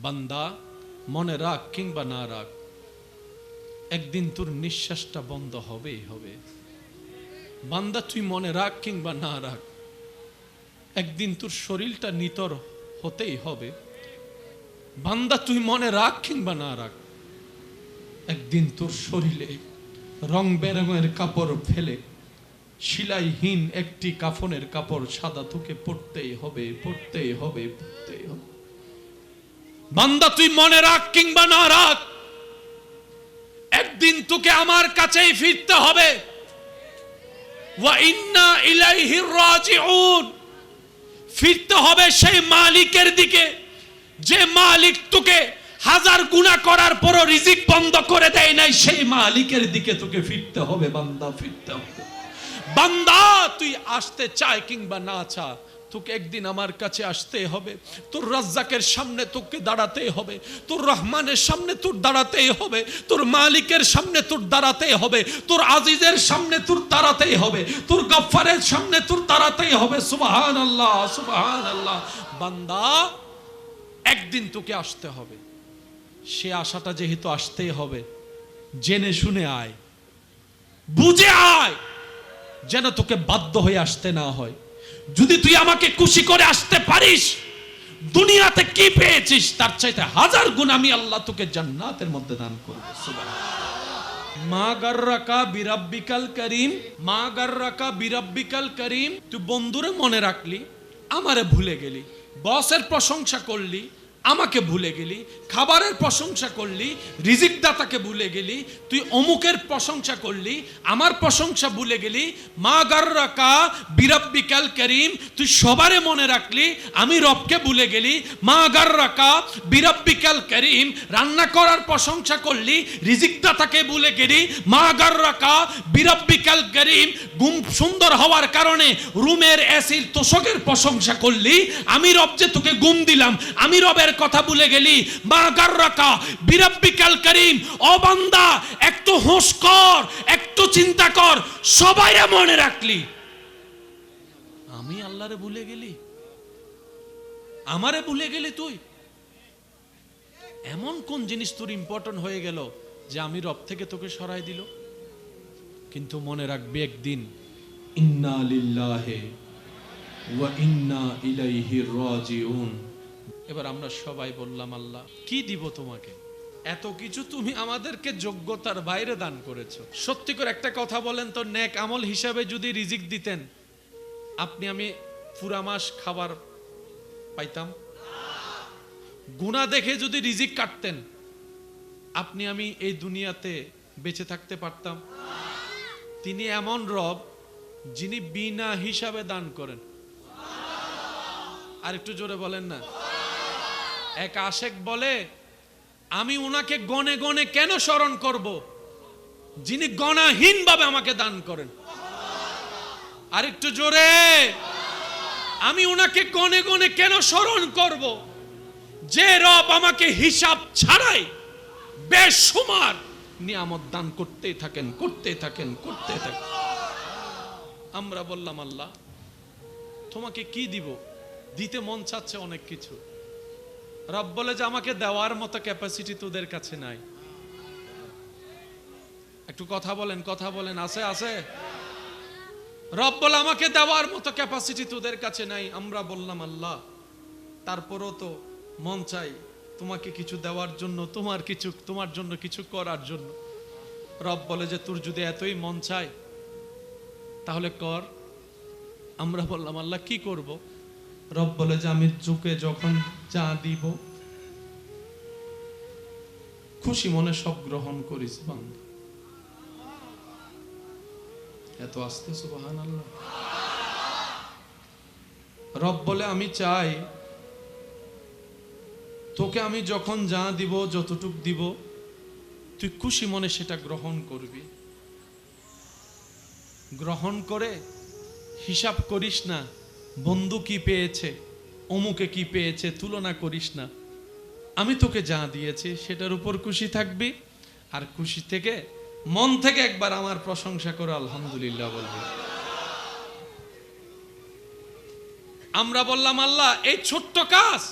বান্দা মনে রাখ কিংবা না রাখ, একদিন তোর নিঃশ্বাসটা বন্ধ হবেই হবে। বান্দা তুই মনে রাখ কিংবা না রাখ, একদিন তোর শরীরটা নিতর হতেই হবে। বান্দা তুই মনে রাখ কিংবা না রাখ, একদিন তোর শরীরে রং বেরঙের কাপড় ফেলে সেলাইহীন একটি কাফনের কাপড় সাদা তোকে পড়তেই হবে, পড়তেই হবে, পড়তেই হবে। বান্দা তুই মনে রাখ কিংবা না রাখ, একদিন তোকে আমার কাছেই ফিরতে হবে। ওয়া ইন্না ইলাইহি রাজিউন, ফিরতে হবে সেই মালিকের দিকে যে মালিক তোকে হাজার গুনাহ করার পরও রিজিক বন্ধ করে দেয় নাই, সেই মালিকের দিকে তোকে ফিরতে হবে। বান্দা ফিরতে হবে। বান্দা তুই আসতে চায় কিংবা না চা, তোকে একদিন আমার কাছে আসতে হবে। তোর রাজ্জাকের সামনে তোকে দাঁড়াতে হবে, তোর রহমানের সামনে তোর দাঁড়াতে হবে, তোর মালিকের সামনে তোর দাঁড়াতে হবে, তোর আজিজের সামনে তোর দাঁড়াতে হবে, তোর গফফারের সামনে তোর দাঁড়াতে হবে। সুবহানাল্লাহ, সুবহানাল্লাহ। বান্দা একদিন তোকে আসতে হবে। সে আশাটা যেহেতু আসতেই হবে, জেনে শুনে আয়, বুঝে আয়, যেন তোকে বাধ্য হয়ে আসতে না হয়। যদি তুই আমাকে খুশি করে আসতে পারিস, দুনিয়াতে কি পেয়েছিস তার চাইতে হাজার গুণ আমি আল্লাহ তোকে জান্নাতের মধ্যে দান করব। সুবহানাল্লাহ। মা গাররাকা বিরাব্বিকাল করিম, মা গাররাকা বিরাব্বিকাল করিম। তুই বন্ধুরে মনে রাখলি, আমারে ভুলে গেলি। বসের প্রশংসা করলি, আমাকে ভুলে গেলি। খাবারের প্রশংসা করলি, রিজিক দাতাকে ভুলে গেলি। তুই অমুকের প্রশংসা করলি, আমার প্রশংসা ভুলে গেলি। মা গাররাকা বিরাব্বিকাল করিম, তুই সবারে মনে রাখলি, আমি রবকে ভুলে গেলি। মা গাররাকা বিরাব্বিকাল করিম, রান্না করার প্রশংসা করলি, রিজিক দাতাকে ভুলে গেলি। মা গাররাকা বিরাব্বিকাল করিম, ঘুম সুন্দর হওয়ার কারণে রুমের এসির তোষকের প্রশংসা করলি, আমি রব যে তোকে ঘুম দিলাম, আমি রবের কথা ভুলে গেলি। মা গাররাকা বিরাব্বিকাল করিম। ও বান্দা, একটু হোশ কর, একটু চিন্তা কর, সবাইরে মনে রাখলি, আমি আল্লাহরে ভুলে গেলি, আমারে ভুলে গেলি। তুই এমন কোন জিনিস তোর ইম্পর্টেন্ট হয়ে গেল যে আমি রব থেকে তোকে সরাই দিল? কিন্তু মনে রাখবি একদিন ইন্না লিল্লাহি ওয়া ইন্না ইলাইহি রাজিউন। এবার আমরা সবাই বললাম, আল্লাহ কি দিব তোমাকে? এত কিছু তুমি আমাদেরকে যোগ্যতার বাইরে দান করেছো। সত্যি করে একটা কথা বলেন তো, নেক আমল হিসাবে যদি রিজিক দিতেন, আপনি আমি পুরা মাস খাবার পাইতাম? গুনাহ দেখে যদি রিজিক কাটতেন, আপনি আমি এই দুনিয়াতে বেঁচে থাকতে পারতাম? তিনি এমন রব যিনি বিনা হিসাবে দান করেন। আর একটু জোরে বলেন না। এক আশেক বলে, আমি উনাকে গনে গনে কেন স্মরণ করব, যিনি গণাহীন ভাবে আমাকে দান করেন। আর একটু জোরে, আমি উনাকে গনে গনে কেন স্মরণ করব, যে রব আমাকে হিসাব ছাড়াই বেশুমার নিয়ামত দান করতে থাকেন, করতে থাকেন, করতে থাকেন। আমরা বললাম, আল্লাহ তোমাকে কি দিব? দিতে মন চাচ্ছে অনেক কিছু। রব বলে যে আমাকে দেওয়ার মতো ক্যাপাসিটি তোদের কাছে নাই। একটু কথা বলেন, কথা বলেন, আছে আছে? রব বলে আমাকে দেওয়ার মতো ক্যাপাসিটি তোদের কাছে নাই। আমরা বললাম, আল্লাহ তারপরও তো মন চাই তোমাকে কিছু দেওয়ার জন্য, তোমার জন্য কিছু করার জন্য। রব বলে যে তোর যদি এতই মন চায় তাহলে কর। আমরা বললাম, আল্লাহ কি করব? রব বলে যে আমি চোখে যখন যা দিব খুশি মনে সব গ্রহণ করিস বান্দা। এত আস্তে সুবহানাল্লাহ। রব বলে আমি চাই তোকে আমি যখন যা দিব, যতটুক দিব, তুই খুশি মনে সেটা গ্রহণ করবি। গ্রহণ করে হিসাব করিস না বন্ধু কি পেয়েছে, অমুকে কি পেয়েছে, তুলনা করিস না। আমি তোকে যা দিয়েছি সেটার উপর খুশি থাকবি, আর খুশি থেকে মন থেকে একবার আমার প্রশংসা করে আলহামদুলিল্লাহ বলবি। আমরা বললাম, আল্লাহ এই ছোট্ট কাজ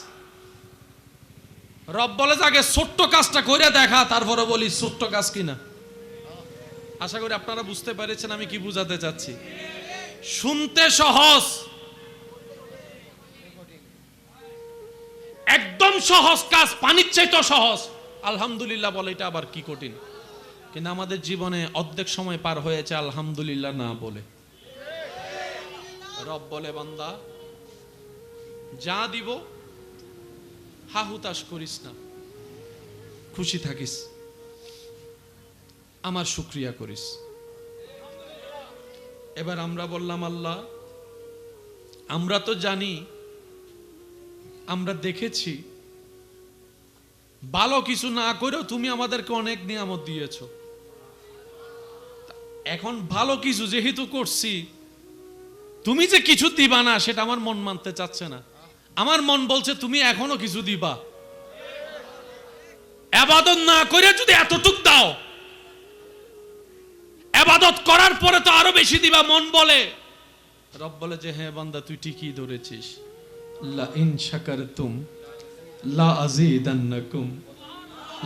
রব বলে যে আগে ছোট্ট কাজটা করে দেখা, তারপরে বলি ছোট্ট কাজ কিনা। আশা করি আপনারা বুঝতে পেরেছেন আমি কি বুঝাতে চাচ্ছি। শুনতে সহজ, একদম সহজ কাজ, পানির চাইতে সহজ। আলহামদুলিল্লাহ বলে এটা আবার কি কঠিন। কিন্তু আমাদের জীবনে অর্ধেক সময় পার হয়েছে আলহামদুলিল্লাহ না বলে। রব বলে বান্দা যা দিব হা হুতাশ করিস না, খুশি থাকিস, আমার শুকরিয়া করিস। এবার আমরা বললাম আল্লাহ আমরা তো জানি, আমরা দেখেছি ভালো কিছু না করেও তুমি আমাদেরকে অনেক নিয়ামত দিয়েছ। এখন ভালো কিছু যেহেতু করছি, তুমি যে কিছু দিবা না সেটা আমার মন মানতে চাচ্ছে না। আমার মন বলছে তুমি এখনো কিছু দিবা। ইবাদত না করে যদি এতটুক দাও, ইবাদত করার পরে তো আরো বেশি দিবা মন বলে। রব বলে যে হ্যাঁ বান্দা তুই ঠিকই ধরেছিস, লা ইন শাকারতুম লা আযীদান্নাকুম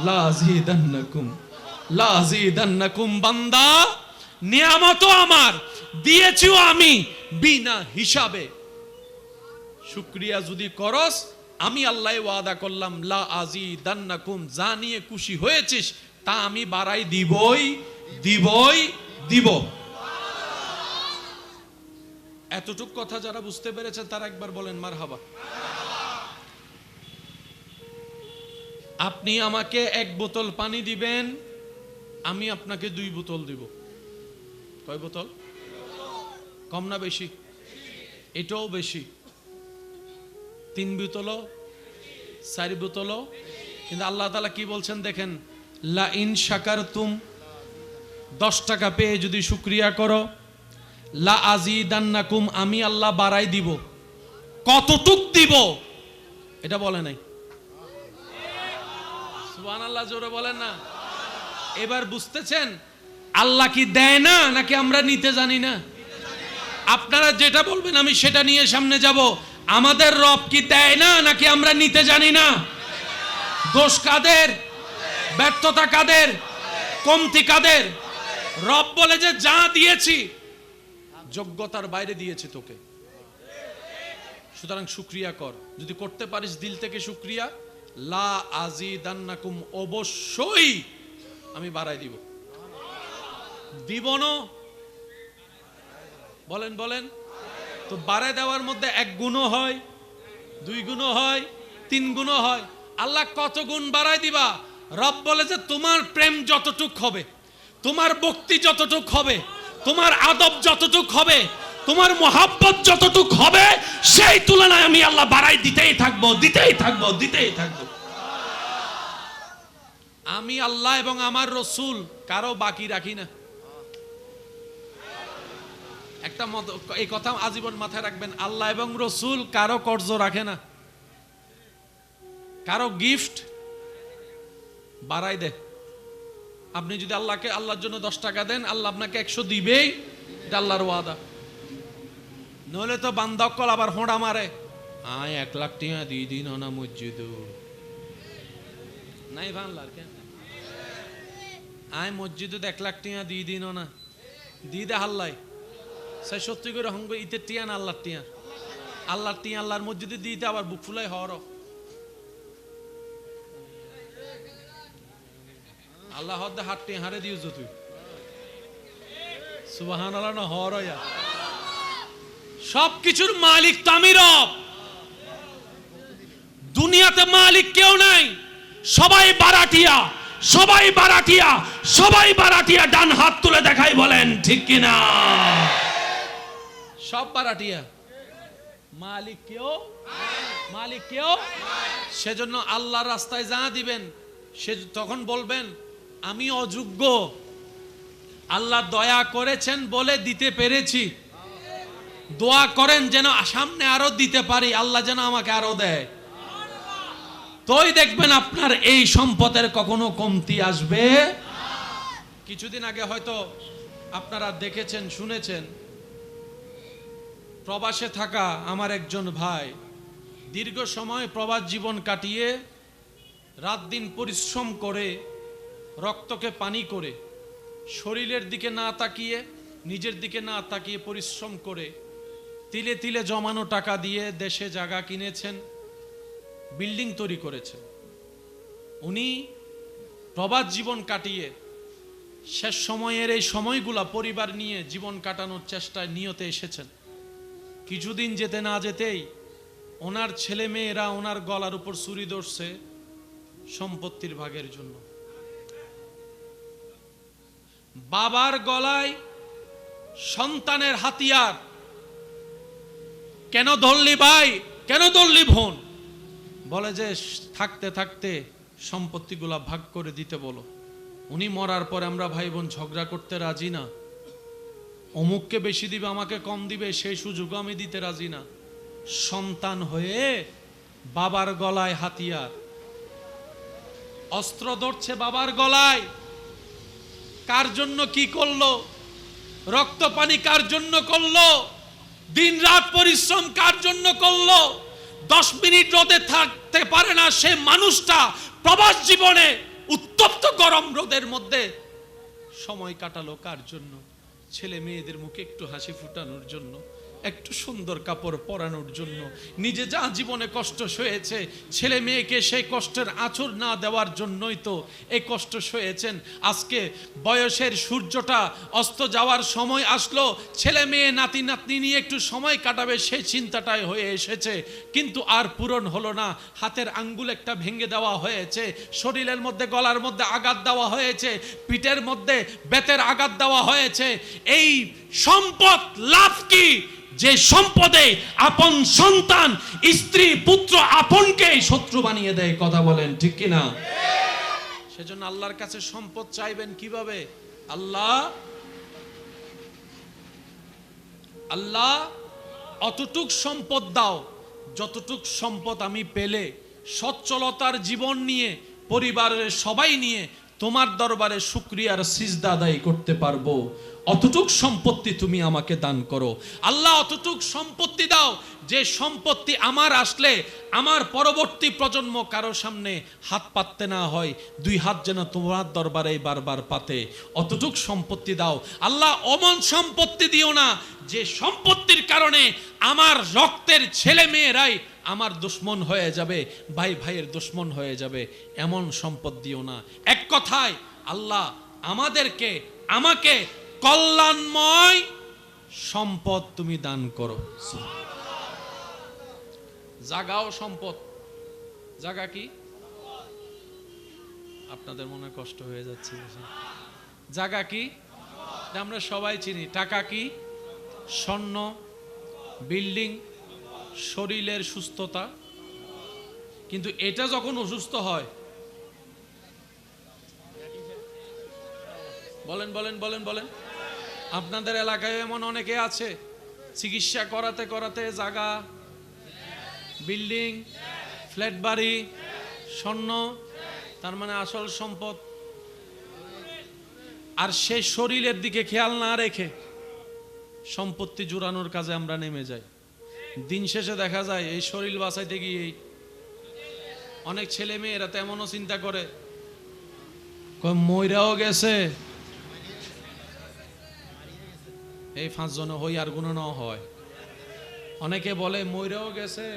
লা আযীদান্নাকুম লা আযীদান্নাকুম। বান্দা নিয়ামত আমার, দিয়েছিও আমি বিনা হিসাবে। শুকরিয়া যদি করস, আমি আল্লাহ ওয়াদা করলাম লা আযীদান্নাকুম, যা নিয়ে খুশি হয়েছিস তা আমি বাড়াই দিবই দিবই দিব। এতটুক কথা যারা বুঝতে পেরেছেন তারা একবার বলেন মারহাবা। আপনি আমাকে 1 বোতল পানি দিবেন, আমি আপনাকে 2 বোতল দিব। কয় বোতল? কম না বেশি? এটাও বেশি। 3 বোতলও, 4 বোতলও। কিন্তু আল্লাহ তাআলা কি বলছেন দেখেন, লা ইন শাকারতুম, 10 টাকা পেয়ে যদি শুকরিয়া করো, লা আযীদান্নাকুম, আমি আল্লাহ বাড়াই দিব। কতটুক দিব এটা বলে নাই। সুবহানাল্লাহ, জোরে বলেন না। এবার বুঝতেছেন আল্লাহ কি দেয় না নাকি আমরা নিতে জানি না? আপনারা যেটা বলবেন আমি সেটা নিয়ে সামনে যাব। আমাদের রব কি দেয় না নাকি আমরা নিতে জানি না? দোষ কাদের? ব্যর্থতা কাদের? কমতি কাদের? রব বলে যে যা দিয়েছি যোগ্যতার বাইরে দিয়েছি তোকে, সুতরাং শুকরিয়া কর। যদি করতে পারিস দিল থেকে শুকরিয়া, লা আযীদান্নাকুম, অবশ্যই আমি বাড়াই দিব। দিব না? বলেন বলেন। তো বাড়াই দেওয়ার মধ্যে 1 গুণও হয়, 2 গুণও হয়, 3 গুণও হয়। আল্লাহ কত গুণ বাড়াই দিবা? রব বলে যে তোমার প্রেম যতটুক হবে, তোমার ভক্তি যতটুক হবে, তোমার আদব যতটুক হবে, তোমার মোহাব্বত যতটুক হবে, সেই তুলনায় আমি আল্লাহ বাড়াই দিতেই থাকবো, দিতেই থাকবো, দিতেই থাকবো। আমি আল্লাহ এবং আমার রসুল কারো বাকি রাখি না। একটা এই কথা আজীবন মাথায় রাখবেন, আল্লাহ এবং রসুল কারো কর্জ রাখে না, কারো গিফট বাড়াই দেয়। আপনি যদি আল্লাহকে আল্লাহর জন্য 10 টাকা দেন, আল্লাহ আপনাকে 100 দিবেই, এটা আল্লাহর ওয়াদা। নইলে তো বান্দকল আবার হোঁড়া মারে, আয় 1 লাখ টাকা দিয়ে দিন না মসজিদ নাই বাংলার কেন, আয় মসজিদ 1 লাখ টাকা দিয়ে দিন না, দিয়ে দে হাল্লাই। সে সত্যি করে হঙ্গ ইতে টিয়া না আল্লাহর টিয়া, আল্লাহর টিয়া আল্লাহর মসজিদে দিতে আবার বুক ফুলাই হর। আল্লাহ হদ্দে হাত টিয়া হারে দিয়েছ তুই, সুবহানাল্লাহ না হর। সবকিছুর মালিক তো আমি রব। দুনিয়াতে মালিক কেউ নাই, সবাই বারাটিয়া, সবাই বারাটিয়া, সবাই বারাটিয়া। ডান হাত তুলে দেখাই বলেন ঠিক কিনা? সব বারাটিয়া, মালিক কেউ, মালিক কেউ। সেজন্য আল্লাহর রাস্তায় যা দিবেন সে তখন বলবেন আমি অযোগ্য, আল্লাহ দয়া করেছেন বলে দিতে পেরেছি। দোয়া করেন যেন সামনে আরো দিতে পারি, আল্লাহ যেন আমাকে আরো দেয়। তোই দেখবেন আপনার এই সম্পদের কখনো কমতি আসবে। কিছুদিন আগে হয়তো আপনারা দেখেছেন শুনেছেন, প্রবাসে থাকা আমার একজন ভাই দীর্ঘ সময় প্রবাস জীবন কাটিয়ে রাত দিন পরিশ্রম করে রক্তকে পানি করে শরীরের দিকে না তাকিয়ে নিজের দিকে না তাকিয়ে পরিশ্রম করে তিলে তিলে জমানো টাকা দিয়ে দেশে জায়গা কিনেছেন, বিল্ডিং তৈরি করেছেন। উনি প্রবাদ জীবন কাটিয়ে শেষ সময়ের এই সময়গুলা পরিবার নিয়ে জীবন কাটানোর চেষ্টায় নিয়তে এসেছেন। কিছুদিন যেতে না যেতেই ওনার ছেলে মেয়েরা ওনার গলার উপর ছুরি ধরছে সম্পত্তির ভাগের জন্য। বাবার গলায় সন্তানের হাতিয়ার, কেন ধরলি ভাই, কেন ধরলি বোন? বলে যে থাকতে থাকতে সম্পত্তিগুলা ভাগ করে দিতে বলো। উনি মরার পর আমরা ভাই বোন ঝগড়া করতে রাজি না, অমুককে বেশি দিবে আমাকে কম দিবে সেই সুযোগ আমি দিতে রাজি না। সন্তান হয়ে বাবার গলায় হাতিয়ার, অস্ত্র ধরছে বাবার গলায়। কার জন্য কি করলো? রক্ত পানি কার জন্য করলো? দিন রাত পরিশ্রম কার জন্য করলো? 10 মিনিট রোদে থাকতে পারে না সে মানুষটা প্রবাস জীবনে উত্তপ্ত গরম রোদের মধ্যে সময় কাটালো কার জন্য? ছেলে মেয়েদের মুখে একটু হাসি ফুটানোর জন্য, একটু সুন্দর কাপড় পরানোর জন্য। নিজে যা জীবনে কষ্ট সয়েছে ছেলে মেয়েকে সেই কষ্টের আঁচড় না দেওয়ার জন্যই তো এই কষ্ট সয়েছেন। আজকে বয়সের সূর্যটা অস্ত যাওয়ার সময় আসলো, ছেলে মেয়ে নাতি নাতনি নিয়ে একটু সময় কাটাবে সেই চিন্তাটাই হয়ে এসেছে, কিন্তু আর পূরণ হলো না। হাতের আঙ্গুল একটা ভেঙে দেওয়া হয়েছে, শরীরের মধ্যে গলার মধ্যে আঘাত দেওয়া হয়েছে, পিঠের মধ্যে বেতের আঘাত দেওয়া হয়েছে। এই সম্পদ লাভ কি? যে সম্পদে আপন সন্তান স্ত্রী পুত্র আপনকে শত্রু বানিয়ে দেয়। কথা বলেন ঠিক কিনা? সেজন্য আল্লাহর কাছে সম্পদ চাইবেন কিভাবে? আল্লাহ অতটুক সম্পদ দাও যতটুক সম্পদ আমি পেলে সচ্ছলতার জীবন নিয়ে পরিবারের সবাই নিয়ে তোমার দরবারে শুকরিয়ার সিজদা আদায় করতে পারবো। অতটুক সম্পত্তি তুমি আমাকে দান করো আল্লাহ। অতটুক সম্পত্তি দাও যে সম্পত্তি আমার আসলে আমার পরবর্তী প্রজন্ম কারো সামনে হাত পাততে না হয়, 2 হাত যেন তোমার দরবারে বারবার পাতে। অতটুক সম্পত্তি দাও আল্লাহ। অমন সম্পত্তি দিও না যে সম্পত্তির কারণে আমার রক্তের ছেলে মেয়েরাই আমার দুশ্মন হয়ে যাবে, ভাই ভাইয়ের দুশ্মন হয়ে যাবে। এমন সম্পদ দিও না। এক কথায় আল্লাহ আমাকে কল্যাণময় সম্পদ তুমি দান করো। জাগাও সম্পদ। জাগা কি? আপনাদের মনে কষ্ট হয়ে যাচ্ছে। জাগা কি? আমরা সবাই চিনি। টাকা কি? স্বর্ণ, বিল্ডিং, শরীরের সুস্থতা। কিন্তু এটা যখন অসুস্থ হয়, বলেন বলেন বলেন বলেন, আপনাদের এলাকায় এমন অনেকে আছে চিকিৎসা করাতে করাতে জায়গা, বিল্ডিং, ফ্ল্যাট বাড়ি, স্বর্ণ, তার মানে আসল সম্পদ, আর সে শরীরের দিকে খেয়াল না রেখে সম্পত্তি জোড়ানোর কাজে আমরা নেমে যাই। দিন শেষে দেখা যায় এই শরীর বাঁচাইতে গিয়ে অনেক ছেলে মেয়েরা তেমনও চিন্তা করে মইরাও গেছে, এই 5 জন হই আর গুণ ন হয়। অনেকে বলে মইরাও গেছে,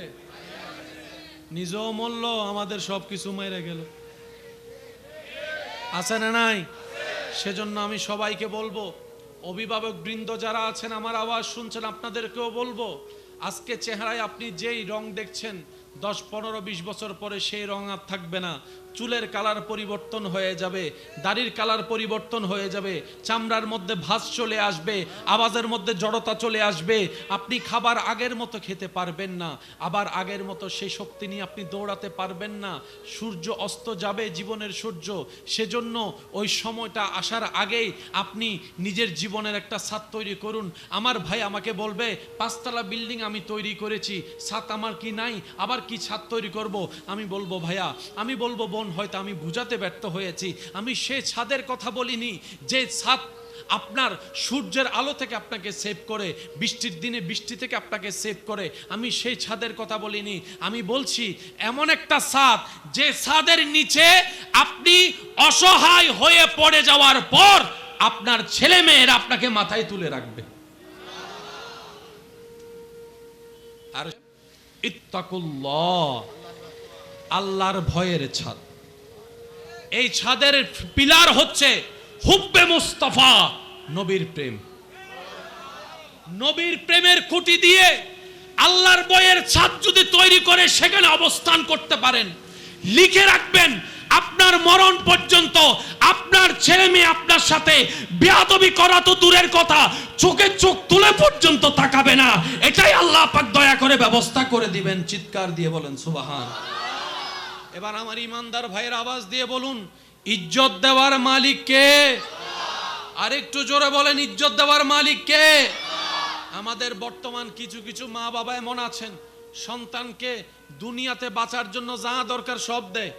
নিজেও মরল, আমাদের সবকিছু মেরে গেল। আছে না নাই? সেজন্য আমি সবাইকে বলবো, অভিভাবক বৃন্দ যারা আছেন আমার আওয়াজ শুনছেন, আপনাদেরকেও বলবো, আজকে চেহারায় আপনি যেই রং দেখছেন 10, 15, 20 বছর পরে সেই রং আর থাকবে না। চুলের কালার পরিবর্তন হয়ে যাবে, দাড়ির কালার পরিবর্তন হয়ে যাবে, চামড়ার মধ্যে ভাঁজ চলে আসবে, আওয়াজের মধ্যে জড়তা চলে আসবে। আপনি খাবার আগের মতো খেতে পারবেন না, আবার আগের মতো সেই শক্তি নিয়ে আপনি দৌড়াতে পারবেন না। সূর্য অস্ত যাবে, জীবনের সূর্য। সেজন্য ওই সময়টা আসার আগেই আপনি নিজের জীবনের একটা ছাদ তৈরি করুন। আমার ভাই আমাকে বলবে 5 তলা বিল্ডিং আমি তৈরি করেছি, ছাদ আমার কি নাই, আবার কি ছাদ তৈরি করব? আমি বলবো ভাইয়া, আমি বলবো বোন, হয়তো আমি বুঝাতে ব্যর্থ হয়েছি। আমি সে ছাদের কথা বলিনি যে ছাদ আপনার সূর্যের আলো থেকে আপনাকে সেভ করে, বৃষ্টির দিনে বৃষ্টি থেকে আপনাকে সেভ করে। আমি সেই ছাদের কথা বলিনি, আমি বলছি এমন একটা ছাদ যে ছাদের নিচে আপনি অসহায় হয়ে পড়ে যাওয়ার পর আপনার ছেলে মেয়েরা আপনাকে মাথায় তুলে রাখবে। আর ইত্তাকুল্লাহ, আল্লাহর ভয়ের ছাদ। এই ছাদের পিলার হচ্ছে হুব্বে মুস্তাফা, নবীর প্রেম। নবীর প্রেমের খুঁটি দিয়ে আল্লাহর ভয়ের ছাদ যদি তৈরি করে সেখানে অবস্থান করতে পারেন, লিখে রাখবেন আপনার মরণ পর্যন্ত আপনার ছেলে মেয়ে আপনার সাথে বেয়াদবি করা তো দূরের কথা, চোখে চোখ তুলে পর্যন্ত তাকাবে না। এটাই আল্লাহ পাক দয়া করে ব্যবস্থা করে দিবেন। চিৎকার দিয়ে বলেন সুবহান। এবার আমার ইমানদার ভাইয়ের আওয়াজ দিয়ে বলুন, ইজ্জত দেওয়ার মালিক কে? আরেকটু জোরে বলেন, ইজ্জত দেওয়ার মালিক কে? আমাদের বর্তমান কিছু কিছু মা বাবা এমন আছেন, সন্তানকে দুনিয়াতে বাঁচার জন্য যা দরকার সব দেয়,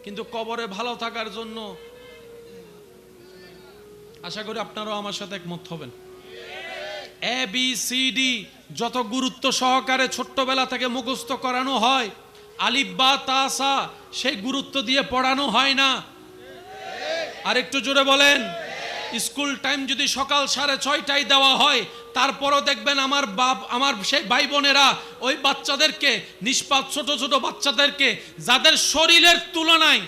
কিন্তু কবরে ভালো থাকার জন্য। আশা করি আপনারাও আমার সাথে একমত হবেন। ABCD যত গুরুত্ব সহকারে ছোট্টবেলা থেকে মুখস্থ করানো হয়, আলিফ বা তা সা সেই গুরুত্ব দিয়ে পড়ানো হয় না। আরেকটু জোরে বলেন, স্কুল টাইম যদি সকাল 6:30টায় দেওয়া হয়, তারপরও দেখবেন আমার সেই ভাই বোনেরা ওই বাচ্চাদেরকে, নিষ্পাপ ছোট ছোট বাচ্চাদেরকে, যাদের শরীরের তুলনায়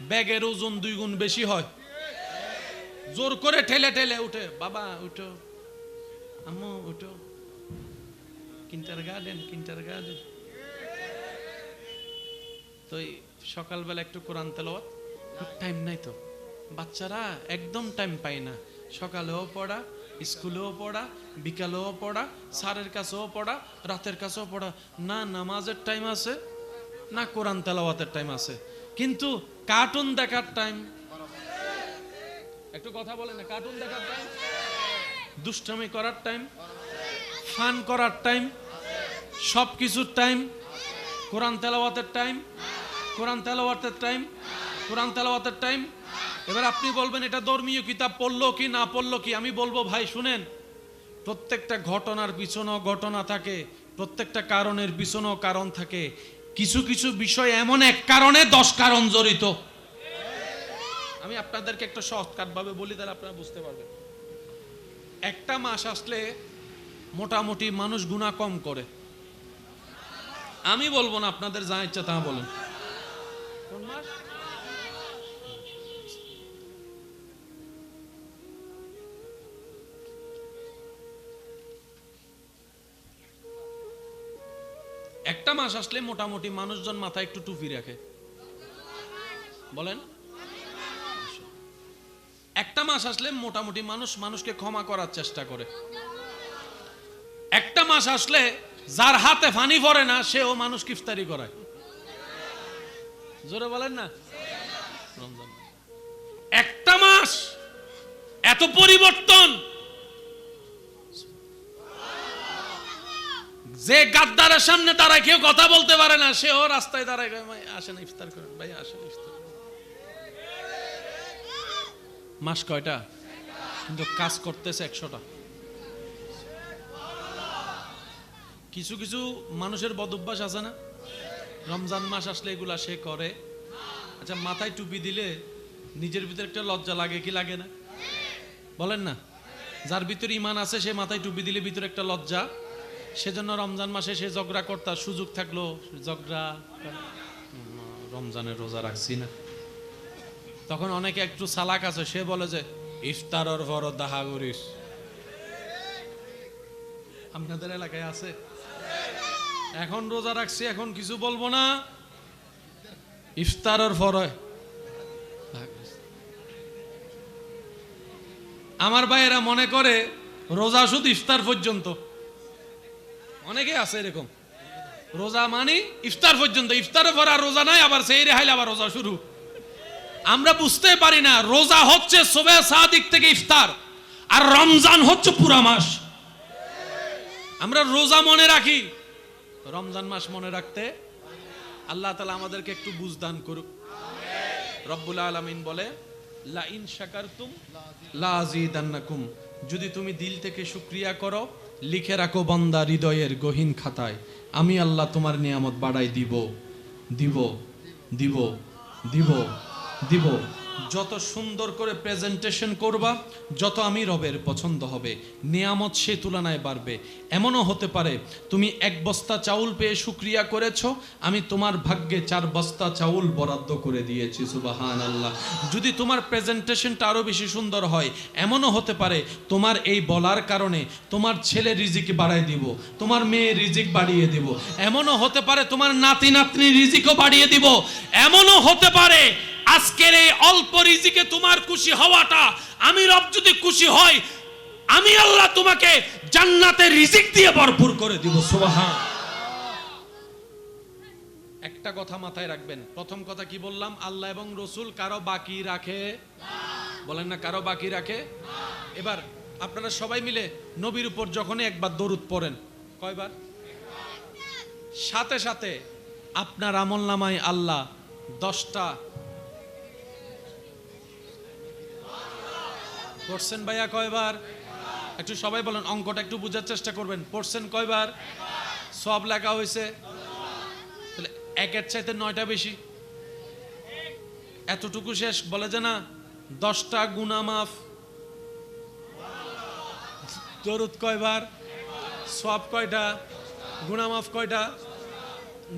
ব্যাগের ওজন 2 গুণ বেশি হয়, জোর করে ঠেলে ঠেলে উঠে, বাবা উঠো, আম্মু উঠো, কিন্টারগার্টেন। তো সকালবেলা একটু কোরআন তেলাওয়াত, টাইম নাই তো, বাচ্চারা একদম টাইম পায় না। সকালেও পড়া, স্কুলেও পড়া, বিকালেও পড়া, স্যারের কাছেও পড়া, রাতের কাছেও পড়া। না নামাজের টাইম আছে, না কোরআন তেলাওয়াতের টাইম আছে, কিন্তু কার্টুন দেখার টাইম। একটু কথা বলেন না, কার্টুন দেখার টাইম, দুষ্টামি করার টাইম, ফান করার টাইম, সব কিছুর টাইম। কোরআন তেলাওয়াতের টাইম, কোরআন তেলাওয়াতের টাইম, কোরআন তেলাওয়াতের টাইম। এবার আপনি বলবেন এটা ধর্মীয় কিতাব পড়লো কি না পড়লো কি? আমি বলবো ভাই শুনেন, প্রত্যেকটা ঘটনার পিছনেও ঘটনা থাকে, প্রত্যেকটা কারণের পিছনেও কারণ থাকে। কিছু কিছু বিষয় এমন এক কারণে 10 কারণ জড়িত। আমি আপনাদেরকে একটা শর্টকাট ভাবে বলি, তাহলে আপনারা বুঝতে পারবেন। একটা মাস আসলে মোটামুটি মানুষ গুনাহ কম করে। আমি বলবো না, আপনাদের যা ইচ্ছা তা বলেন। কোন মাস? একটা মাস আসলে মোটামুটি মানুষজন মাথায় একটু টুপি রাখে, বলেন। একটা মাস আসলে মোটামুটি মানুষকে ক্ষমা করার চেষ্টা করে। একটা মাস আসলে যার হাতে ফানি পড়ে না সেও মানুষকে ইফতারি করায়। জোরে বলেন না। রমজান একটা মাস এত পরিবর্তন, যে গাদ্দারের সামনে দাঁড়ায় কেউ কথা বলতে পারে না, সেও রাস্তায় দাঁড়ায়, ভাই আসেন ইফতার করেন, ভাই আসেন ইফতার করেন। মাস কয়টা? কিন্তু কাজ করতেছে 100টা। কিছু কিছু মানুষের বদ অভ্যাস আছে না, রমজান মাস আসলে এগুলা সে করে। আচ্ছা, মাথায় টুপি দিলে নিজের ভিতরে একটা লজ্জা লাগে কি লাগে না? বলেন না। যার ভিতরে ঈমান আছে সে মাথায় টুপি দিলে ভিতরে একটা লজ্জা, সেজন্য রমজান মাসে সে ঝগড়া করতার সুযোগ থাকলো ঝগড়া, রমজানের রোজা রাখছি না। তখন অনেকে একটু চালাক আছে, সে বলে যে ইফতারের পর দেখা করিস। আপনাদের এলাকায় আছে? এখন রোজা রাখছি, এখন কিছু বলবো না, ইফতারের পরে। আমার ভাইয়েরা মনে করে রোজা শুধু ইফতার পর্যন্ত। অনেকে আছে এরকম, রোজা মানে ইফতার পর্যন্ত, ইফতারের পর আর রোজা নাই, আবার সেই রেহাইলে আবার রোজা শুরু। আমরা বুঝতে পারি না রোজা হচ্ছে সুবে সাদিক থেকে ইফতার, আর রমজান হচ্ছে পুরা মাস। আমরা রোজা মনে রাখি, রমজান মাস মনে রাখতে আল্লাহ তাআলা আমাদেরকে একটু বুঝদান করুক। রব্বুল আলামিন বলে লা ইন শাকারতুম লা আযীদান্নাকুম, যদি তুমি দিল থেকে শুকরিয়া করো, লিখে রাখো বান্দা হৃদয়ের গহীন খাতায়, আমি আল্লাহ তোমার নিয়ামত বাড়াই দিব দিব দিব দিব দিব। যত সুন্দর করে প্রেজেন্টেশন করবা, যত আমি রবের পছন্দ হবে, নিয়ামত সে তুলনায় বাড়বে। এমনও হতে পারে তুমি 1 বস্তা চাউল পেয়ে শুকরিয়া করেছো, আমি তোমার ভাগ্যে 4 বস্তা চাউল বরাদ্দ করে দিয়েছি। সুবহানাল্লাহ। যদি তোমার প্রেজেন্টেশনটা আরো বেশি সুন্দর হয়, এমনও হতে পারে তোমার এই বলার কারণে তোমার ছেলে রিজিক বাড়ায় দিব, তোমার মেয়ে রিজিক বাড়িয়ে দিব। এমনও হতে পারে তোমার নাতি নাতনি রিজিকও বাড়িয়ে দিব। এমনও হতে পারে আজকের এই অল্প রিজিকে তোমার খুশি হওয়াটা, আমি রব যদি খুশি হই, আমি আল্লাহ তোমাকে জান্নাতের রিজিক দিয়ে ভরপুর করে দিব। সুবহান। একটা কথা মাথায় রাখবেন, প্রথম কথা কি বললাম? আল্লাহ এবং রসুল কারো বাকি রাখে বলেন না, কারো বাকি রাখে। এবার আপনারা সবাই মিলে নবীর উপর যখনই একবার দরুদ পড়েন, কয়বার? সাথে সাথে আপনার আমলনামায় আল্লাহ 10টা পড়ছেন। ভাইয়া কয়বার? একটু সবাই বলেন, অঙ্কটা একটু বোঝার চেষ্টা করবেন। পড়ছেন কয়বার? সব লেখা হয়েছে, তাহলে 1-এর চাইতে 9টা বেশি। এতটুকু শেষ, বলে যে না 10টা গুনাহ মাফ। দরুদ কয়বার? সওয়াব কয়টা? গুনাহ মাফ কয়টা?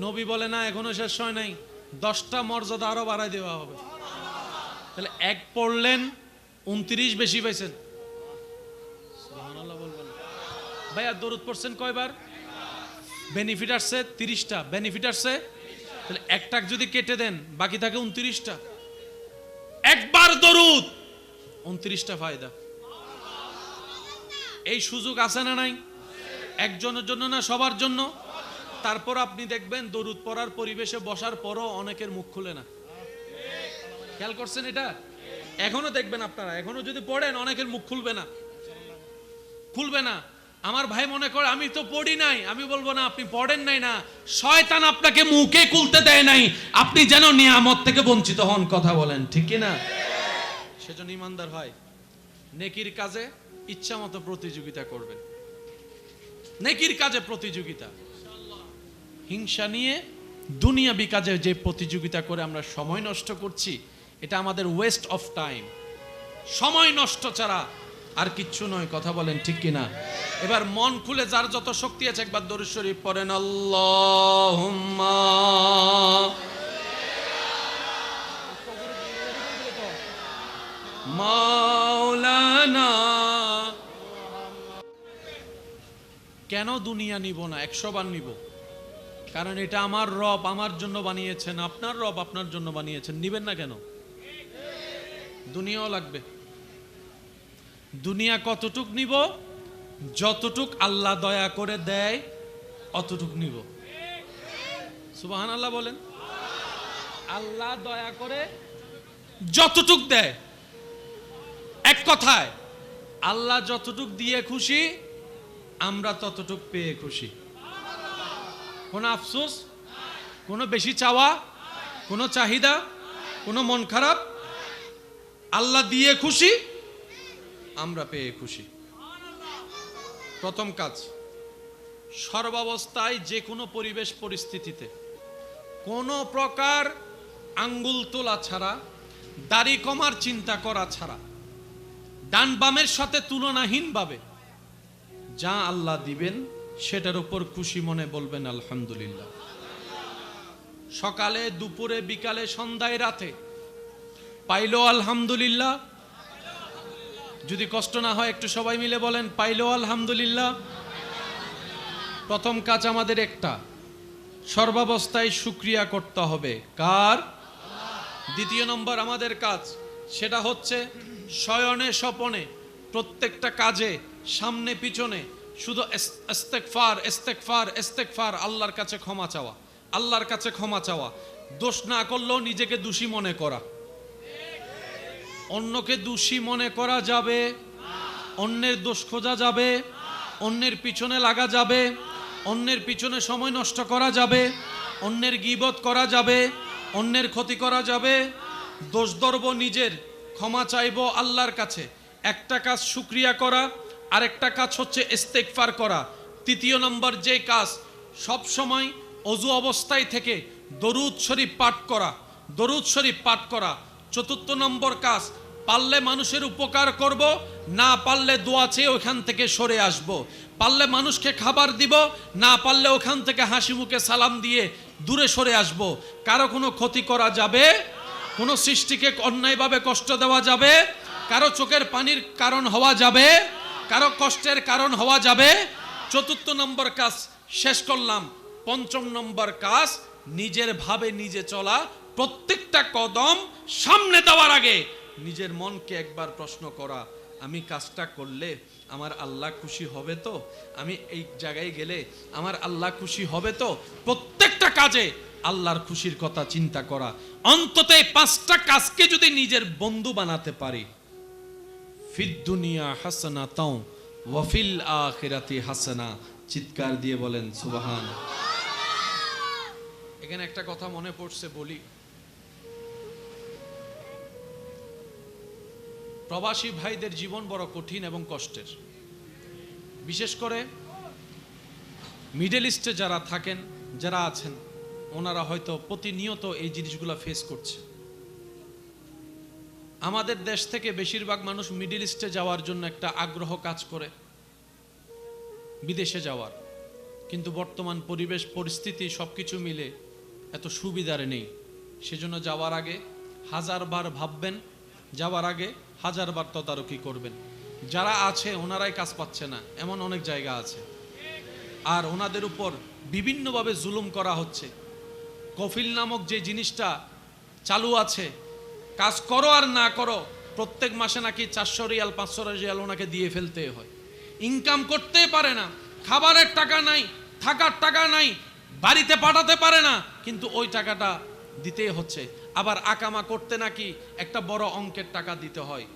নবী বলে না এখনো শেষ হয় নাই, 10টা মর্যাদা আরো বাড়ায় দেওয়া হবে। তাহলে 1 পড়লেন 29 বেশি পাইছেন। সুবহানাল্লাহ বলবেন। ভাইয়া দরুদ পড়ছেন কয়বার? বেনিফিট আসছে 30টা, বেনিফিট আসছে। তাহলে একটা যদি কেটে দেন বাকি থাকে 29টা। একবার দরুদ 29টা ফায়দা। এই সুযোগ আছে না নাই? একজনের জন্য না সবার জন্য? তারপর আপনি দেখবেন দরুদ পড়ার পরিবেশে বসার পরও অনেকের মুখ খুলে না। খেয়াল করছেন এটা? এখনো দেখবেন আপনারা, এখনো যদি পড়েন অনেকের মুখ খুলবে না, খুলবে না। আমার ভাই মনে করে আমি তো পড়ি নাই, আমি বলবো না আপনি পড়েন নাই না, শয়তান আপনাকে মুখে খুলতে দেয় নাই, আপনি যেন নিয়ামত থেকে বঞ্চিত হন। কথা বলেন ঠিক কি না? সেজন্য ইমানদার হয় নেকির কাজে ইচ্ছা মতো প্রতিযোগিতা করবেন। নেকির কাজে প্রতিযোগিতা, হিংসা নিয়ে দুনিয়াবি কাজে যে প্রতিযোগিতা করে আমরা সময় নষ্ট করছি, এটা আমাদের ওয়েস্ট অফ টাইম। সময় নষ্ট ছাড়া আর কিচ্ছু নয়। কথা বলেন ঠিক কিনা? এবার মন খুলে যার যত শক্তি আছে একবার দরুদ শরীফ পড়েন। আল্লাহুম্মা মাওলানা। কেন দুনিয়া নিব না? 100 বার নিব, কারণ এটা আমার রব আমার জন্য বানিয়েছেন, আপনার রব আপনার জন্য বানিয়েছেন। নিবেন না কেন? দুনিয়াও লাগবে। দুনিয়া কতটুক নিব? যতটুক আল্লাহ দয়া করে দেয় অতটুক নিব। সুবহানাল্লাহ বলেন। আল্লাহ দয়া করে যতটুক দেয়, এক কথায় আল্লাহ যতটুক দিয়ে খুশি, আমরা ততটুক পেয়ে খুশি। কোনো আফসোস, কোনো বেশি চাওয়া, কোনো চাহিদা, কোনো মন খারাপ। আল্লাহ দিয়ে খুশি, আমরা পেয়ে খুশি। প্রথম কাজ, সর্বাবস্থায় যে কোনো পরিবেশ পরিস্থিতিতে কোনো প্রকার আঙ্গুল তোলা ছাড়া, দাড়ি কমার চিন্তা করা ছাড়া, ডান বামের সাথে তুলনাহীনভাবে যা আল্লাহ দিবেন সেটার উপর খুশি মনে বলবেন আলহামদুলিল্লাহ। সকালে, দুপুরে, বিকালে, সন্ধ্যায়, রাতে পাইলো আলহামদুলিল্লাহ। যদি কষ্ট না হয় একটু সবাই মিলে বলেন পাইলো আলহামদুলিল্লাহ। প্রথম কাজ আমাদের একটা, সর্বাবস্থায় শুকরিয়া করতে হবে। কার? দ্বিতীয় নম্বর আমাদের কাজ, সেটা হচ্ছে শয়নে স্বপনে প্রত্যেকটা কাজে সামনে পিছনে শুধু ইস্তেগফার ইস্তেগফার ইস্তেগফার, আল্লাহর কাছে ক্ষমা চাওয়া, আল্লাহর কাছে ক্ষমা চাওয়া। দোষ না করলেও নিজেকে দোষী মনে করা। অন্যকে দোষী মনে করা যাবে, অন্যের দোষ খোঁজা যাবে, অন্যের পিছনে লাগা যাবে, অন্যের পিছনে সময় নষ্ট করা যাবে, অন্যের গীবত করা যাবে, অন্যের ক্ষতি করা যাবে। দোষ ধরব নিজের, ক্ষমা চাইবো আল্লাহর কাছে। একটা কাজ শুকরিয়া করা, আরেকটা কাজ হচ্ছে ইস্তেগফার করা। তৃতীয় নম্বর যে কাজ, সব সময় অজু অবস্থায় থেকে দরুদ শরীফ পাঠ করা, দরুদ শরীফ পাঠ করা। চতুর্থ নম্বর কাজ, পারলে মানুষের উপকার করব, না পারলে দোয়া চেয়ে ওখান থেকে সরে আসব। পারলে মানুষকে খাবার দিব, না পারলে ওখান থেকে হাসি মুখে সালাম দিয়ে দূরে সরে আসব। কারো কোনো ক্ষতি করা যাবে, কোনো সৃষ্টিকে অন্যায়ভাবে কষ্ট দেওয়া যাবে, কারো চোখের পানির কারণ হওয়া যাবে, কারো কষ্টের কারণ হওয়া যাবে। চতুর্থ নম্বর কাজ শেষ করলাম। পঞ্চম নম্বর কাজ, নিজের ভাবে নিজে চলা। প্রত্যেকটা কদম সামনে দেওয়ার আগে নিজের মনকে একবার প্রশ্ন করা, আমি কাজটা করলে আমার আল্লাহ খুশি হবে তো? আমি এই জায়গায় গেলে আমার আল্লাহ খুশি হবে তো? প্রত্যেকটা কাজে আল্লাহর খুশির কথা চিন্তা করা। অন্তত এই পাঁচটা কাজকে যদি নিজের বন্ধু বানাতে পারি, ফিদ দুনিয়া হাসানাতাও ওয়া ফিল আখিরাতি হাসানা। চিৎকার দিয়ে বলেন সুবহান। এখানে একটা কথা মনে পড়ছে, বলি। প্রবাসী ভাইদের জীবন বড় কঠিন এবং কষ্টের। বিশেষ করে মিডল ইস্টে যারা থাকেন, যারা আছেন, ওনারা হয়তো প্রতিনিয়ত এই জিনিসগুলো ফেস করছে। আমাদের দেশ থেকে বেশিরভাগ মানুষ মিডল ইস্টে যাওয়ার জন্য একটা আগ্রহ কাজ করে, বিদেশে যাওয়ার। কিন্তু বর্তমান পরিবেশ পরিস্থিতি সবকিছু মিলে এত সুবিধার নেই। সেজন্য যাওয়ার আগে হাজারবার ভাববেন, যাওয়ার আগে হাজারবার তদারকি করবেন। যারা আছে ওনারাই কাজ পাচ্ছে না, এমন অনেক জায়গা আছে। আর ওনাদের উপর বিভিন্নভাবে জুলুম করা হচ্ছে। কফিল নামক যে জিনিসটা চালু আছে, কাজ করো আর না করো, প্রত্যেক মাসে নাকি 400 রিয়াল 500 রিয়াল ওনাকে দিয়ে ফেলতে হয়। ইনকাম করতে পারে না, খাবারের টাকা নাই, থাকার টাকা নাই, বাড়িতে পাঠাতে পারে না, কিন্তু ওই টাকাটা দিতেই হচ্ছে। আবার আকামা করতে নাকি একটা বড় অঙ্কের টাকা দিতে হয়।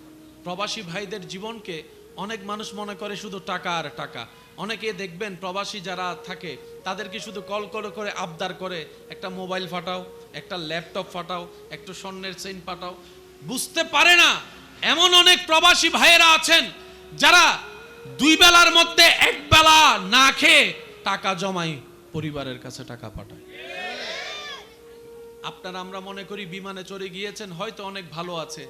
প্রবাসী ভাইদের জীবনকে অনেক মানুষ মনে করে শুধু টাকা আর টাকা। অনেকে দেখবেন প্রবাসী যারা থাকে তাদেরকে শুধু কল করে করে আবদার করে, একটা মোবাইল ফাটাও, একটা ল্যাপটপ ফাটাও, একটু স্বর্ণের চেইন পাঠাও। বুঝতে পারে না এমন অনেক প্রবাসী ভাইয়েরা আছেন যারা 2 বেলার মধ্যে 1 বেলা না খেয়ে টাকা জমাই পরিবারের কাছে টাকা পাঠায়। আপনারা আমরা মনে করি বিমানে চড়ে গিয়েছেন, হয়তো অনেক ভালো আছে।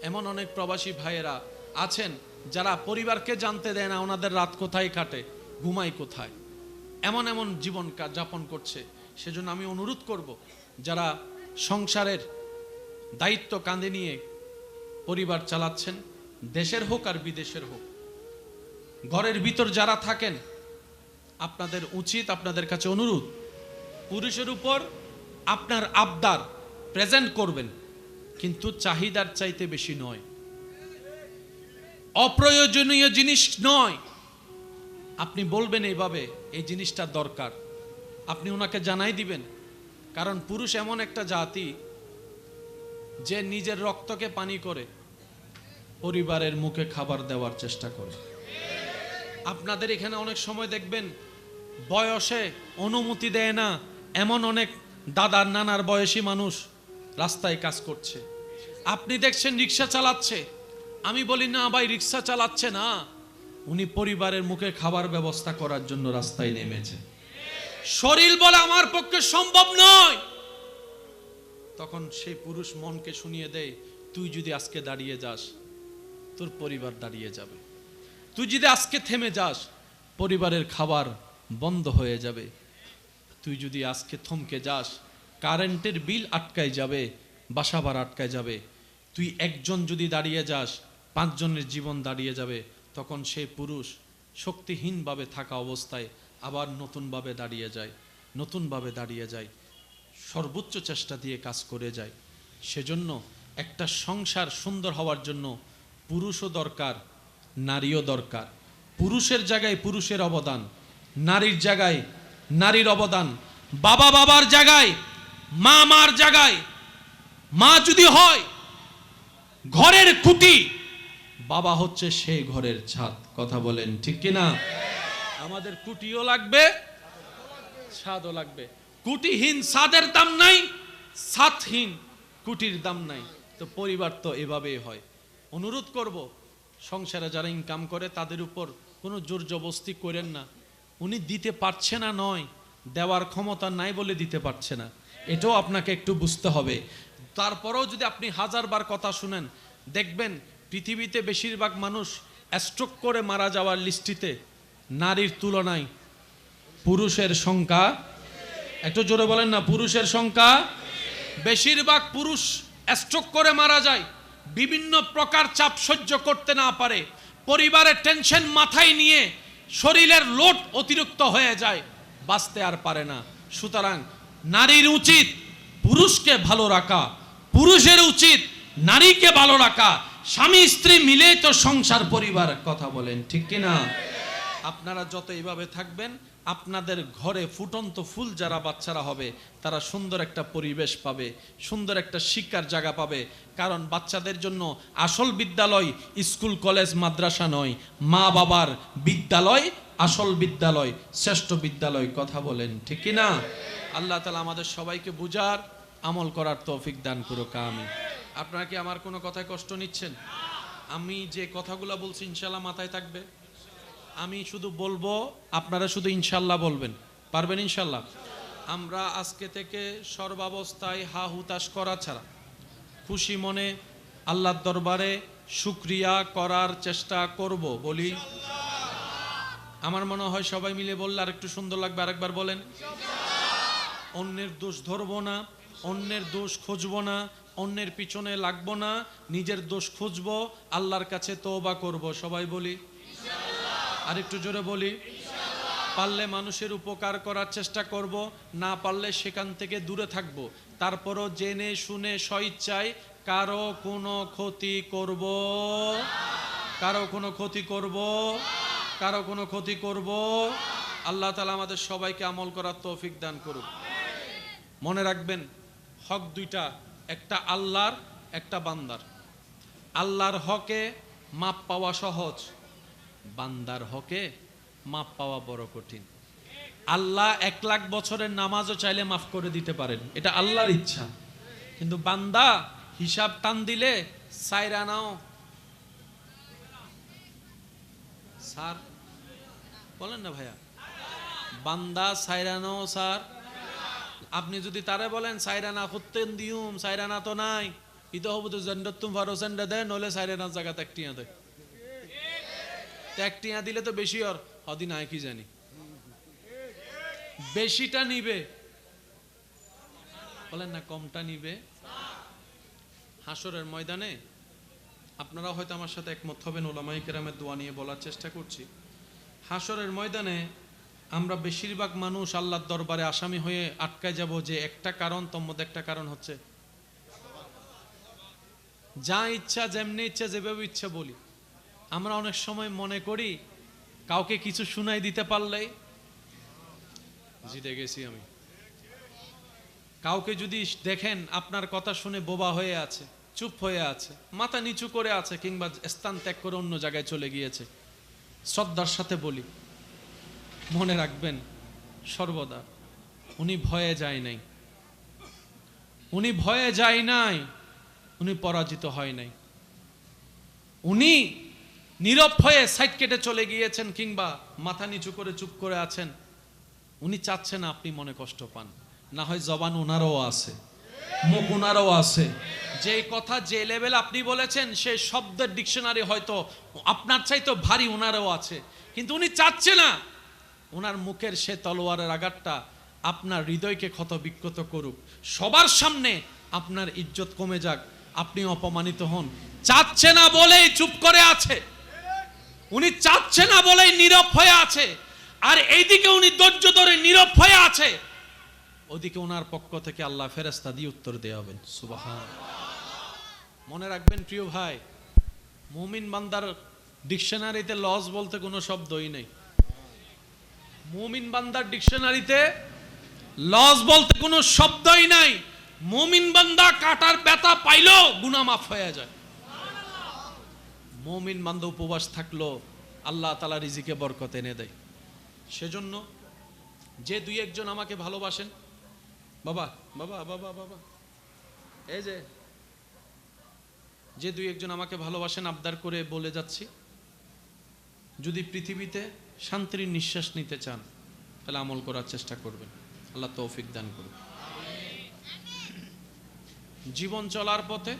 এমন অনেক প্রবাসী ভাইয়েরা আছেন যারা পরিবারকে জানতে দেয় না ওনাদের রাত কোথায় কাটে, ঘুমায় কোথায়, এমন এমন জীবন যাপন করছে। সেজন্য আমি অনুরোধ করব, যারা সংসারের দায়িত্ব কাঁধে নিয়ে পরিবার চালাচ্ছেন, দেশের হোক আর বিদেশের হোক, ঘরের ভিতর যারা থাকেন, আপনাদের উচিত, আপনাদের কাছে অনুরোধ, পুরুষের উপর আপনার আবদার প্রেজেন্ট করবেন, কিন্তু চাহিদার চাইতে বেশি নয়, অপ্রয়োজনীয় জিনিস নয়। আপনি বলবেন এইভাবে, এই জিনিসটা দরকার, আপনি ওনাকে জানাই দিবেন। কারণ পুরুষ এমন একটা জাতি যে নিজের রক্তকে পানি করে পরিবারের মুখে খাবার দেওয়ার চেষ্টা করে। আপনাদের এখানে অনেক সময় দেখবেন বয়সে অনুমতি দেয় না এমন অনেক দাদার নানার বয়সী মানুষ রাস্তায় কাজ করছে। আপনি দেখছেন রিক্সা চালাচ্ছে, আমি বলি না ভাই রিক্সা চালাচ্ছে না, উনি পরিবারের মুখে খাবার ব্যবস্থা করার জন্য রাস্তায় নেমেছে। শরীর বলে আমার পক্ষে সম্ভব নয়, তখন সেই পুরুষ মনকে শুনিয়ে দেয়, তুই যদি আজকে দাঁড়িয়ে যাস তোর পরিবার দাঁড়িয়ে যাবে, তুই যদি আজকে থেমে যাস পরিবারের খাবার বন্ধ হয়ে যাবে, তুই যদি আজকে থমকে যাস কারেন্টের বিল আটকায় যাবে, বাসা ভাড়া আটকায় যাবে, তুই একজন যদি দাঁড়িয়ে যাস 5 জনের জীবন দাঁড়িয়ে যাবে। তখন সেই পুরুষ শক্তিহীনভাবে থাকা অবস্থায় আবার নতুনভাবে দাঁড়িয়ে যায়, নতুনভাবে দাঁড়িয়ে যায়, সর্বোচ্চ চেষ্টা দিয়ে কাজ করে যায়। সেজন্য একটা সংসার সুন্দর হওয়ার জন্য পুরুষও দরকার, নারীও দরকার। পুরুষের জায়গায় পুরুষের অবদান, নারীর জায়গায় নারীর অবদান, বাবা বাবার জায়গায় মা মার জায়গায়। মা যদি হয় ঘরের খুঁটি, বাবা হচ্ছে সেই ঘরের ছাদ। কথা বলেন ঠিক কিনা? আমাদের খুঁটিও লাগবে, ছাদও লাগবে। খুঁটিহীন ছাদের দাম নাই, ছাদহীন খুঁটির দাম নাই। তো পরিবার তো এভাবেই হয়। অনুরোধ করব, সংসারে যারা ইনকাম করে তাদের উপর কোনো জোর জবরদস্তি করেন না। উনি দিতে পারছে না নয়, দেওয়ার ক্ষমতা নাই বলে দিতে পারছে না, এটাও আপনাকে একটু বুঝতে হবে। তারপরেও যদি আপনি হাজারবার কথা শুনেন, দেখবেন পৃথিবীতে বেশিরভাগ মানুষ স্ট্রোক করে মারা যাওয়ার লিস্টিতে নারীর তুলনায় পুরুষের সংখ্যা, একটু জোরে বলেন না, পুরুষের সংখ্যা। বেশিরভাগ পুরুষ স্ট্রোক করে মারা যায়, বিভিন্ন প্রকার চাপ সহ্য করতে না পারে, পরিবারের টেনশন মাথায় নিয়ে শরীরের লোড অতিরিক্ত হয়ে যায়, বাঁচতে আর পারে না। সুতরাং নারীর উচিত পুরুষকে ভালো রাখা, পুরুষের উচিত নারীকে ভালো রাখা। স্বামী স্ত্রী মিলে তো সংসার পরিবার, কথা বলেন ঠিক কিনা? আপনারা যত এইভাবে থাকবেন, আপনাদের ঘরে ফুটন্ত ফুল যারা বাচ্চারা হবে তারা সুন্দর একটা পরিবেশ পাবে, সুন্দর একটা শিক্ষার জায়গা পাবে। কারণ বাচ্চাদের জন্য আসল বিদ্যালয় স্কুল কলেজ মাদ্রাসা নয়, মা বাবার বিদ্যালয় আসল বিদ্যালয়, শ্রেষ্ঠ বিদ্যালয়, কথা বলেন ঠিক কিনা? আল্লাহ তাআলা আমাদের সবাইকে বুঝার আমল করার তৌফিক দান করুক, আমিন। আপনারা কি আমার কোনো কথায় কষ্ট নিচ্ছেন? আমি যে কথাগুলো বলছি ইনশাআল্লাহ মাথায় থাকবে? আমি শুধু বলবো, আপনারা শুধু ইনশাল্লাহ বলবেন, পারবেন ইনশাল্লাহ? আমরা আজকে থেকে সর্বাবস্থায় হা হুতাশ করা ছাড়া খুশি মনে আল্লাহর দরবারে শুকরিয়া করার চেষ্টা করব, বলি। আমার মনে হয় সবাই মিলে বললে আর একটু সুন্দর লাগবে, আরেকবার বলেন। অন্যের দোষ ধরবো না, অন্যের দোষ খুঁজবো না, অন্যের পিছনে লাগবো না, নিজের দোষ খুঁজবো, আল্লাহর কাছে তওবা করব, সবাই বলি। আর একটু জোরে বলি। পারলে মানুষের উপকার করার চেষ্টা করব, না পারলে সেখান থেকে দূরে থাকব। তারপরও জেনে শুনে স্বইচ্ছায় কারো কোনো ক্ষতি করব, কারো কোনো ক্ষতি করব, কারো কোনো ক্ষতি করব। আল্লাহ তাআলা আমাদের সবাইকে আমল করার তৌফিক দান করুক। মনে রাখবেন, হক দুইটা, একটা আল্লাহর, একটা বান্দার। আল্লাহর হকে মাপ পাওয়া সহজ, বান্দার হকে মাপ পাওয়া বড় কঠিন। আল্লাহ 1,00,000 বছরের নামাজও চাইলে মাফ করে দিতে পারেন, এটা আল্লাহর ইচ্ছা। কিন্তু বান্দা হিসাব টান দিলে সাইরানাও, স্যার বলেন না ভাইয়া, বান্দা সাইরানো স্যার। আপনি যদি তারে বলেন সাইরানা করতেন দিউম, সাইরানা তো নাই, ইতো হবু তো জেন্ডতুম ফারোসেন্ডা দেয়, নলে সাইরানার জায়গাতে একটিয়া দেয়। একটিয়া দিলে তো বেশি, আর হদিন আয় কি জানি বেশিটা নিবে, বলেন না কমটা নিবে। হাসরের ময়দানে আপনারা হয়তো আমার সাথে একমত হবেন, উলামায়ে কেরামের দোয়া নিয়ে বলার চেষ্টা করছি। হাসরের ময়দানে আমরা বেশিরভাগ মানুষ আল্লাহর দরবারে আসামি হয়ে আটকায় যাব, যে একটা কারণ, তোর একটা কারণ হচ্ছে যা ইচ্ছা যেমনি ইচ্ছা যেভাবে ইচ্ছা বলি। আমরা অনেক সময় মনে করি কাউকে কিছু শুনাই দিতে পারলেই জিতে গেছি আমি। কাউকে যদি দেখেন আপনার কথা শুনে বোবা হয়ে আছে, চুপ হয়ে আছে, মাথা নিচু করে আছে, কিংবা স্থান ত্যাগ করে অন্য জায়গায় চলে গিয়েছে, শ্রদ্ধার সাথে বলি, মনে রাখবেন সর্বদা উনি ভয়ে যায় নাই, উনি ভয়ে যায় নাই, উনি পরাজিত হয় নাই। উনি নীরব হয়ে সাইড কেটে চলে গিয়েছেন, কিংবা মাথা নিচু করে চুপ করে আছেন। উনি চাচ্ছেন আপনি মনে কষ্ট পান, না হয় জবান ওনারও আছে, মুখ ওনারও আছে, যে কথা যে লেভেল আপনি বলেছেন সেই শব্দের ডিকশনারি হয়তো আপনার চাইতো ভারী ওনারও আছে, কিন্তু উনি চাচ্ছে না ওনার মুখের সে তলোয়ারের আঘাতটা আপনার হৃদয়কে ক্ষত বিক্ষত করুক, সবার সামনে আপনার ইজ্জত কমে যাক, আপনি অপমানিত হন। চাচ্ছে না বলেই চুপ করে আছে, উনি চাচ্ছে না বলেই নীরব হয়ে আছে। আর এইদিকে উনি ধৈর্য ধরে নীরব হয়ে আছে, ওদিকে ওনার পক্ষ থেকে আল্লাহ ফেরেশতা দিয়ে উত্তর দেয়া হবেন। সুবহানাল্লাহ। মনে রাখবেন প্রিয় ভাই, মুমিন বান্দার ডিকশনারিতে লস বলতে কোনো শব্দই নেই। মুমিন বান্দার ডিকশনারিতে লস বলতে কোনো শব্দই নাই। মুমিন বান্দা কাটার ব্যথা পাইলো গুনাহ মাফ হয়ে যায়। মুমিন বান্দা উপবাস থাকলো আল্লাহ তাআলা রিজিকে বরকত এনে দেয়। সেজন্য যে দুই একজন আমাকে ভালোবাসেন, বাবা বাবা বাবা বাবা, এই যে যে দুই একজন আমাকে ভালোবাসেন আবদার করে বলে যাচ্ছি, যদি পৃথিবীতে শান্তির নিঃশ্বাস নিতে চান তাহলে আমল করার চেষ্টা করবেন। আল্লাহ তৌফিক দান করুন। জীবন চলার পথে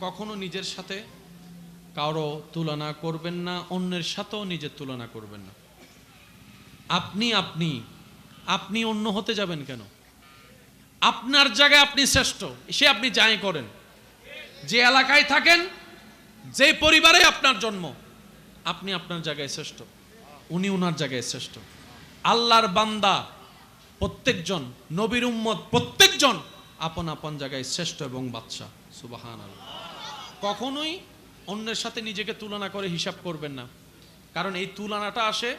কখনো নিজের সাথে কারো তুলনা করবেন না, অন্যের সাথেও নিজের তুলনা করবেন না। আপনি আপনি আপনি অন্য হতে যাবেন কেন? আপনার জায়গায় আপনি শ্রেষ্ঠ, সে আপনি যাই করেন, যে এলাকায় থাকেন, যে পরিবারে আপনার জন্ম, আপনি আপনার জায়গায় শ্রেষ্ঠ, উনি ওনার জায়গায় শ্রেষ্ঠ। আল্লাহর বান্দা প্রত্যেকজন, নবীর উম্মত প্রত্যেকজন আপন আপন জায়গায় শ্রেষ্ঠ এবং বাদশা। সুবহানাল্লাহ। কখনোই অন্যের সাথে নিজেকে তুলনা করে হিসাব করবেন না, কারণ এই তুলনাটা আসে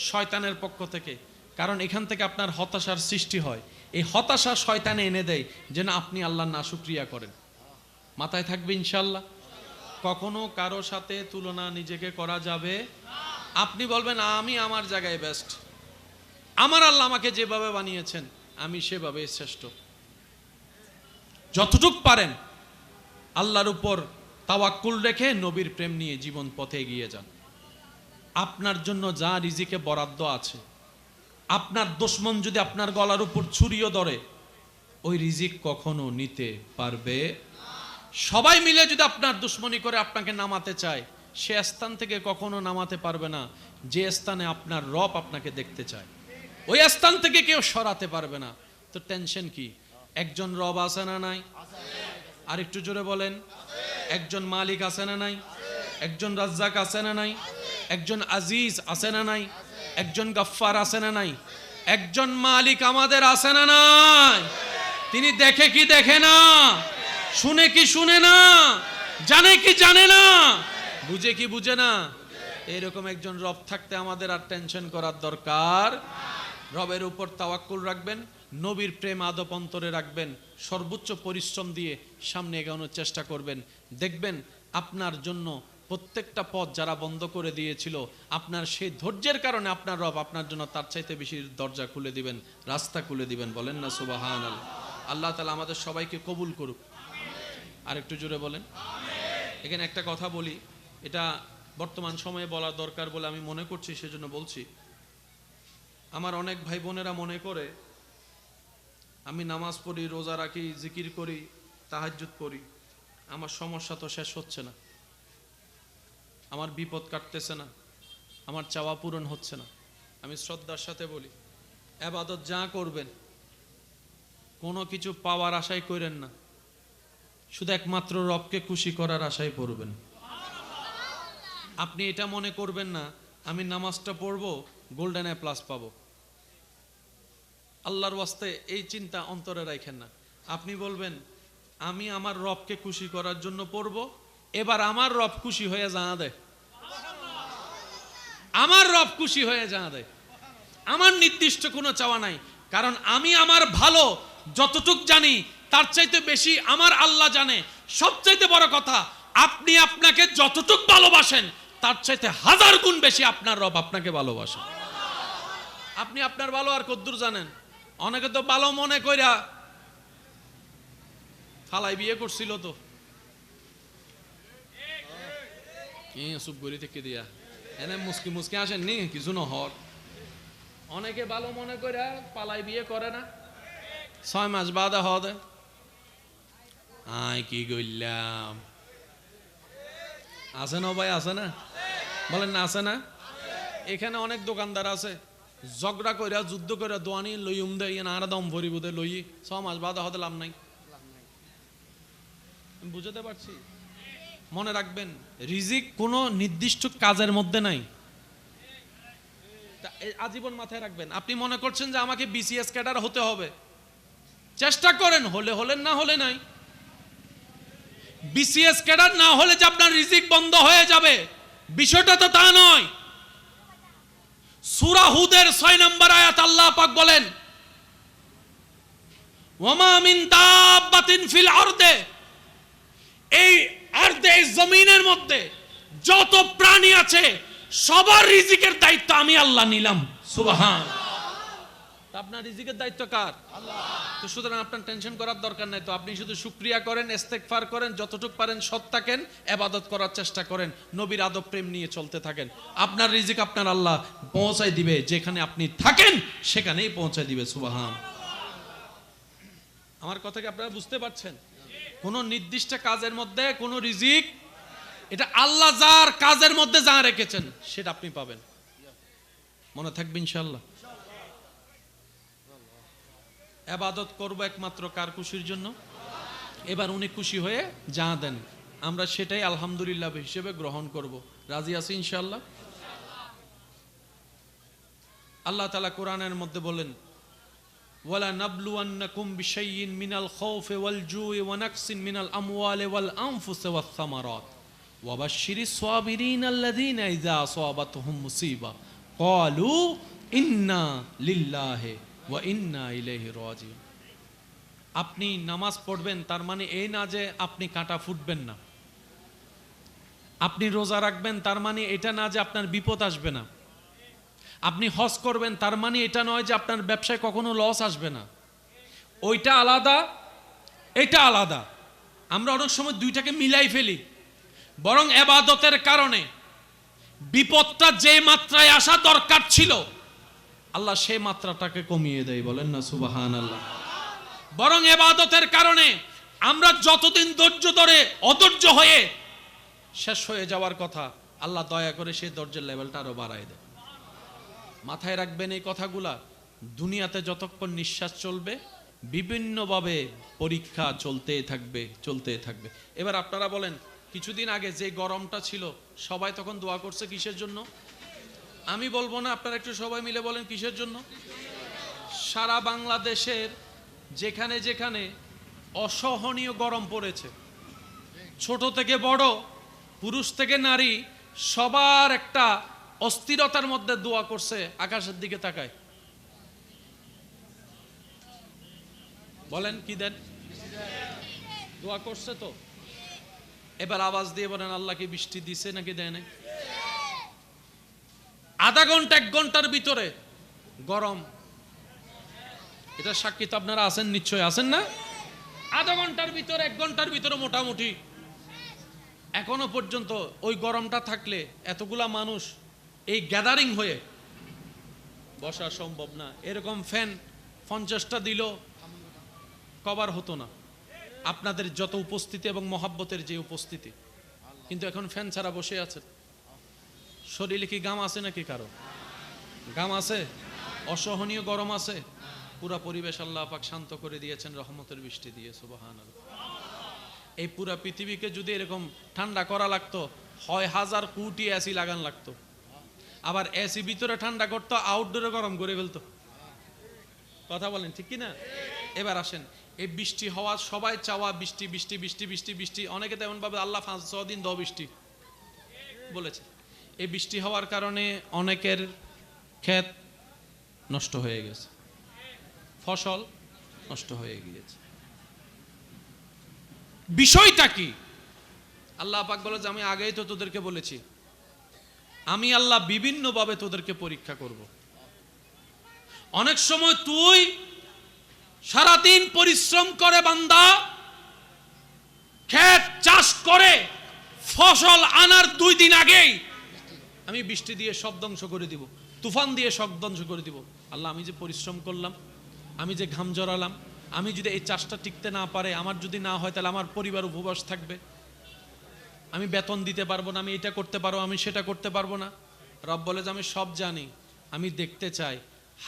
শয়তানের পক্ষ থেকে। কারণ এখান থেকে আপনার হতাশার সৃষ্টি হয়। এই হতাশা শয়তানে এনে দেয় যেন আপনি আল্লাহর নাশুকরিয়া করেন। মাথায় থাকবে ইনশাআল্লাহ। কখনো কারো সাথে তুলনা নিজেকে করা যাবে। আপনি বলবেন আমি আমার জায়গায় বেস্ট, আমার আল্লাহ আমাকে যেভাবে বানিয়েছেন আমি সেভাবে শ্রেষ্ঠ। যতটুক পারেন আল্লাহর উপর তাওয়াক্কুল রেখে নবীর প্রেম নিয়ে জীবন পথে এগিয়ে যান। আপনার জন্য যা রিজিকে বরাদ্দ আছে, আপনার দুশমন যদি আপনার গলার উপর ছুরিও ধরে, ওই রিজিক কখনো নিতে পারবে। সবাই মিলে যদি আপনার দুশমনি করে আপনাকে নামাতে চায়, সে স্থান থেকে কখনো নামাতে পারবে না যে স্থানে আপনার রব আপনাকে দেখতে চায়। ওই স্থান থেকে কেউ সরাতে পারবে না। তো টেনশন কি? একজন রব আছে না নাই? আর একটু জোরে বলেন। একজন মালিক আছে না নাই? একজন রাজ্জাক আছে না নাই? একজন আজিজ আছে না নাই? একজন গফফার আছে না নাই? একজন মালিক আমাদের আছে না নাই? তিনি দেখে কি দেখে না, শুনে কি শুনে না, জানে কি জানে না, বুঝে কি বুঝে না? এরকম একজন রব থাকতে আমাদের আর টেনশন করার দরকার। রবের উপর তাওয়াক্কুল রাখবেন, নবীর প্রেম আদব অন্তরে রাখবেন, সর্বোচ্চ পরিশ্রম দিয়ে সামনে এগোনোর চেষ্টা করবেন। দেখবেন আপনার জন্য প্রত্যেকটা পথ যারা বন্ধ করে দিয়েছিল, আপনার সেই ধৈর্যের কারণে আপনার রব আপনার জন্য তার চাইতে বেশি দরজা খুলে দিবেন, রাস্তা খুলে দিবেন। বলেন না সুবহানাল্লাহ। আল্লাহ তাআলা আমাদের সবাইকে কবুল করুক। আর একটু জোরে বলেন। এখানে একটা কথা বলি, এটা বর্তমান সময়ে বলা দরকার বলে আমি মনে করছি, সেজন্য বলছি। আমার অনেক ভাই বোনেরা মনে করে আমি নামাজ পড়ি, রোজা রাখি, জিকির করি, তাহাজ্জুদ করি, আমার সমস্যা তো শেষ হচ্ছে না, আমার বিপদ কাটতেছে না, আমার চাওয়া পূরণ হচ্ছে না। আমি শ্রদ্ধার সাথে বলি, ইবাদত যা করবেন কোনো কিছু পাওয়ার আশায় করেন না, শুধু একমাত্র রবকে খুশি করার আশায় পড়বেন। আপনি এটা মনে করবেন না আমি নামাজটা পড়বো গোল্ডেন এ প্লাস পাবো। আল্লাহর ওয়াস্তে এই চিন্তা অন্তরে রাখেন না। আপনি বলবেন আমি আমার রবকে খুশি করার জন্য পড়বো, এবার আমার রব খুশি হয়ে জানা দেয়, আমার রব খুশি হয়ে জানা দেয়। আমার নির্দিষ্ট কোনো চাওয়া নাই, কারণ আমি আমার ভালো যতটুক জানি তার চাইতে বেশি আমার আল্লাহ জানে। সবচাইতে বড় কথা, আপনি আপনাকে যতটুক ভালোবাসেন তার চাইতে 1000 গুণ বেশি আপনার রব আপনাকে ভালোবাসে। আপনি আপনার ভালো আর কদ্দুর জানেন? অনেকে তো ভালো মনে কইরা ফালাই বিয়ে করছিল, তো চুপ করি থেকে দিয়া এনে মুসকি মুসকি আসেননি কিছু নহর। অনেকে ভালো মনে কইরা পালাই বিয়ে করে না, 6 মাস বাদে হদে আয় কি গইলাম। আছে না ভাই? আছে না? বলেন না আছে না? এখানে অনেক দোকানদার আছে ঝগড়া কইরা যুদ্ধ কইরা দোয়ানি লইম দে ইয়ে নারা দম ভরি বুদে লই 6 মাস বাদে হতে লাভ নাই। বুঝতে পারছি? মনে রাখবেন, রিজিক কোনো নির্দিষ্ট কাজের মধ্যে নাই, আজীবন মাথায় রাখবেন। আপনি মনে করছেন যে আমাকে বিসিএস ক্যাডার হতে হবে, চেষ্টা করেন, হলে হলেন, না হলে নাই। বিসিএস ক্যাডার না হলে যে আপনার রিজিক বন্ধ হয়ে যাবে বিষয়টা তো তা নয়। সূরা হুদের 6 নম্বর আয়াত আল্লাহ পাক বলেন, ওয়ামা মিন দাব্বাতিন ফিল আরদে, এই আরদে, এই জমিনের মধ্যে যত প্রাণী আছে সবার রিজিকের দায়িত্ব আমি আল্লাহ নিলাম। সুবহান। তা আপনার রিজিকের দায়িত্ব কার? তো সুতরাং আপনার টেনশন করার দরকার নাই। তো আপনি শুধু শুকরিয়া করেন, ইস্তেগফার করেন, যতটুকু পারেন সৎ থাকেন, ইবাদত করার চেষ্টা করেন, নবীর আদব প্রেম নিয়ে চলতে থাকেন। আপনার রিজিক আপনার আল্লাহ পৌঁছায় দিবে, যেখানে আপনি থাকেন সেখানেই পৌঁছায় দিবে। সুবহান। আমার কথা কি আপনারা বুঝতে পারছেন? কোন নির্দিষ্ট কাজের মধ্যে কোন রিজিক, এটা আল্লাহ যার কাজের মধ্যে যা রেখেছেন সেটা আপনি পাবেন। মনে থাকবে ইনশাআল্লাহ। ইবাদত করব একমাত্র কার খুশির জন্য? এবার উনি খুশি হয়ে যা দেন আমরা সেটাই আলহামদুলিল্লাহ হিসেবে গ্রহণ করব। রাজি আছি ইনশাআল্লাহ? আল্লাহ তাআলা কোরআনের মধ্যে বলেন, ওয়ালা নাবলুওয়ান্নাকুম বিশাইইন মিনাল খাউফি ওয়াল জুই ওয়া নাকসিন মিনাল আমওয়ালি ওয়াল আনফুসি ওয়াস সামারাত ওয়া বাশশিরিস সাবিরিন আল্লাযীনা ইযা আসাবাতহুম মুসিবা ক্বালু ইন্না লিল্লাহি ওয়া ইন্না ইলাইহি রাজিউন। আপনি নামাজ পড়বেন তার মানে এই না যে আপনি কাঁটা ফুটবেন না। আপনি রোজা রাখবেন তার মানে এটা না যে আপনার বিপদ আসবে না। আপনি হজ করবেন তার মানে এটা নয় যে আপনার ব্যবসায় কখনো লস আসবে না। ওইটা আলাদা, এটা আলাদা। আমরা অনেক সময় দুইটাকে মিলাই ফেলি। বরং ইবাদতের কারণে বিপদটা যে মাত্রায় আসা দরকার ছিল আল্লাহ সেই মাত্রাটাকে কমিয়ে দেয়। বলেন না সুবহানাল্লাহ। বরং ইবাদতের কারণে আমরা যতদিন ধৈর্য ধরে অধৈর্য হয়ে শেষ হয়ে যাওয়ার কথা, আল্লাহ দয়া করে সেই ধৈর্যের লেভেলটা আরো বাড়ায় দেয়। মাথায় রাখবেন এই কথাগুলা। দুনিয়াতে যতক্ষণ নিঃশ্বাস চলবে বিভিন্নভাবে পরীক্ষা চলতেই থাকবে, চলতেই থাকবে। এবার আপনারা বলেন, কিছুদিন আগে যে গরমটা ছিল সবাই তখন দোয়া করছে কিসের জন্য? আমি বলবো না, আপনারা একটু সবাই মিলে বলেন কিসের জন্য? সারা বাংলাদেশের যেখানে যেখানে অসহনীয় গরম পড়েছে, ছোট থেকে বড়, পুরুষ থেকে নারী, সবার একটা অস্থিরতার মধ্যে দোয়া করছে। আকাশের দিকে তাকায় বলেন কি দেন? দোয়া করছে তো। এবার আওয়াজ দিয়ে বলেন, আল্লাহ কি বৃষ্টি দিছে নাকি দেয় নাই? আধা ঘন্টা 1 ঘন্টার ভিতরে গরম, এটা সাক্ষী তো আপনারা আছেন, নিশ্চয় আছেন না? আধা ঘন্টার ভিতরে 1 ঘন্টার ভিতরে মোটামুটি। এখনো পর্যন্ত ওই গরমটা থাকলে এতগুলা মানুষ এই গ্যাদারিং হয়ে বসা সম্ভব না। এরকম ফ্যান 50টা দিল কভার হতো না, আপনাদের যত উপস্থিতি এবং মহাব্বতের যে উপস্থিতি। কিন্তু এখন ফ্যান ছাড়া বসে আছেন। শরীরে কি গাম আছে নাকি? কারো গাম আছে? অসহনীয় গরম আছে। পুরা পরিবেশ আল্লাহ পাক শান্ত করে দিয়েছেন রহমতের বৃষ্টি দিয়ে। সুবহানাল্লাহ। এই পুরা পৃথিবীকে যদি এরকম ঠান্ডা করা লাগতো, হয় 1000 কোটি এসি লাগান লাগতো। আবার এসি ভিতরে ঠান্ডা করতো, আউটডোরে গরম করে ফেলতো। কথা বলেন ঠিক কি না? এবার আসেন, এই বৃষ্টি হওয়া সবাই চাওয়া, বৃষ্টি বৃষ্টি বৃষ্টি বৃষ্টি বৃষ্টি। অনেকে তেমন ভাবে আল্লাহ 5-6 দিন দাও বৃষ্টি বলেছে। এই বৃষ্টি হওয়ার কারণে অনেকের ক্ষেত নষ্ট হয়ে গেছে, ফসল নষ্ট হয়ে গিয়েছে। বিষয়টা কি? আল্লাহ পাক বলে যে আমি আগেই তো তোদেরকে বলেছি, আমি আল্লাহ বিভিন্নভাবে তোদেরকে পরীক্ষা করব। অনেক সময় তুই সারাদিন পরিশ্রম করে বান্দা ক্ষেত চাষ করে ফসল আনার 2 দিন আগেই আমি বৃষ্টি দিয়ে সব ধ্বংস করে দিব, তুফান দিয়ে সব ধ্বংস করে দিব। আল্লাহ, আমি যে পরিশ্রম করলাম, আমি যে ঘাম জড়ালাম, আমি যদি এই চাষটা টিকতে না পারে, আমার যদি না হয়, তাহলে আমার পরিবার উপবাস থাকবে, আমি বেতন দিতে পারবো না, আমি এটা করতে পারবো, আমি সেটা করতে পারবো না। রব বলে যে আমি সব জানি, আমি দেখতে চাই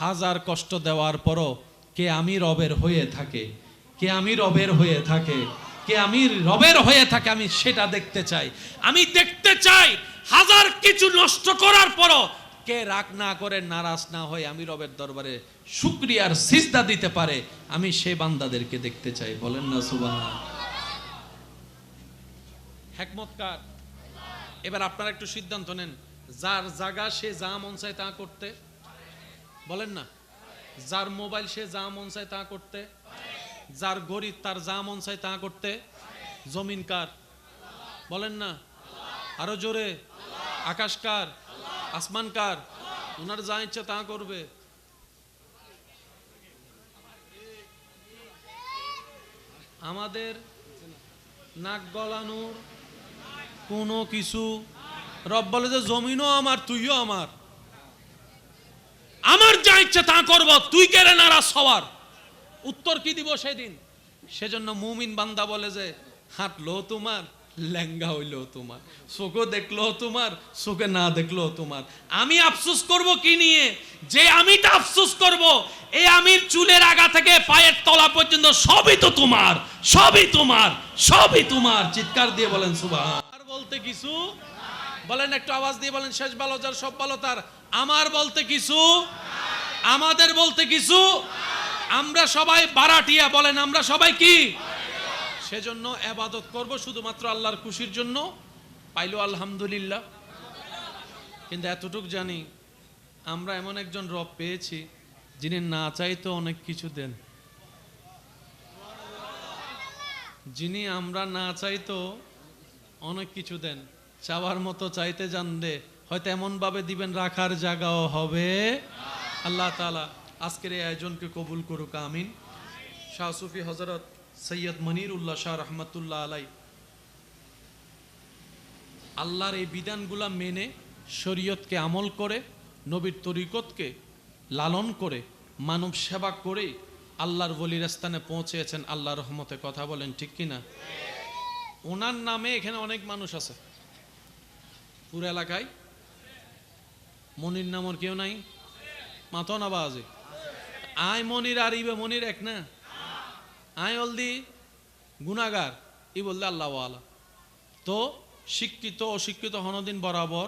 1000 কষ্ট দেওয়ার পরও কে আমি রবের হয়ে থাকে, কে আমি রবের হয়ে থাকে, কে আমি রবের হয়ে থাকে, আমি সেটা দেখতে চাই। আমি দেখতে চাই 1000 কিছু নষ্ট করার পরও কে রাগ না করে, নারাজ না হয়ে আমি রবের দরবারে শুকরিয়ার সিজদা দিতে পারে, আমি সেই বান্দাদেরকে দেখতে চাই। বলেন না সুবহানাল্লাহ। হিকমত কার? এবার আপনারা একটু সিদ্ধান্ত নেন, যার জায়গা সে যা মন চায় তা করতে, বলেন না? যার মোবাইল সে যা মন চায় তা করতে, যার গরিব তার যা মন চায় তা করতে। জমিন কার? বলেন না আরো জোরে। আকাশ কার? আসমান কার? ওনার যা ইচ্ছা তা করবে। আমাদের নাক গলানোর কোনো কিছু। রব বলে যে জমিনও আমার, তুইও আমার, আমার যা ইচ্ছে তা করব, তুই কেড়ে নারাজ হওয়ার উত্তর কি দিব সেদিন? সেজন্য মুমিন বান্দা বলে যে হাঁটলো তোমার, লেঙ্গা হইলো তোমার, চোখে দেখলো তোমার, চোখে না দেখলো তোমার। আমি আফসোস করব কি নিয়ে? যে আমিটা আফসোস করব, এই আমির চুলের আগা থেকে পায়ের তলা পর্যন্ত সবই তো তোমার, সবই তোমার, সবই তোমার। চিৎকার দিয়ে বলেন সুবহান। আর বলতে কিছু বলেন, একটু আওয়াজ দিয়ে বলেন, শেষ ভালো যার সব ভালো তার। আমার বলতে কিছু, আমাদের বলতে কিছু। আমরা সবাই বারাটিয়া, বলেন আমরা সবাই কি? সেজন্য ইবাদত করব শুধুমাত্র আল্লাহর খুশির জন্য। পাইলো আলহামদুলিল্লাহ। কিন্তু এতটুক জানি, আমরা এমন একজন রব পেয়েছি যিনি না চাইতো অনেক কিছু দেন, যিনি আমরা না চাইতো অনেক কিছু দেন। চাওয়ার মতো চাইতে জানলে হয়তো এমন ভাবে দিবেন রাখার জায়গাও হবে। আল্লাহ তাআলা আজকের এই আয়োজনকে কবুল করুক, আমিন। শাহ সুফি হযরত সৈয়দ মনিরুল্লাহ শাহ রহমতুল্লাহ আলাই আল্লাহর এই বিধানগুলা মেনে শরীয়তকে আমল করে, নবীর তরিকতকে লালন করে, মানব সেবা করে আল্লাহর ওলির স্থানে পৌঁছেছেন। আল্লাহর রহমতে কথা বলেন ঠিক কিনা? ওনার নামে এখানে অনেক মানুষ আছে পুরো এলাকায়। মনির নামর কেউ নাই? মাতো না বাজে আয় মনির আর ইবে মনির এক না? আয় অলদি গুনাগার, ই বললে আল্লাহ ওয়ালা। তো শিক্ষিত অশিক্ষিত হনদিন বরাবর,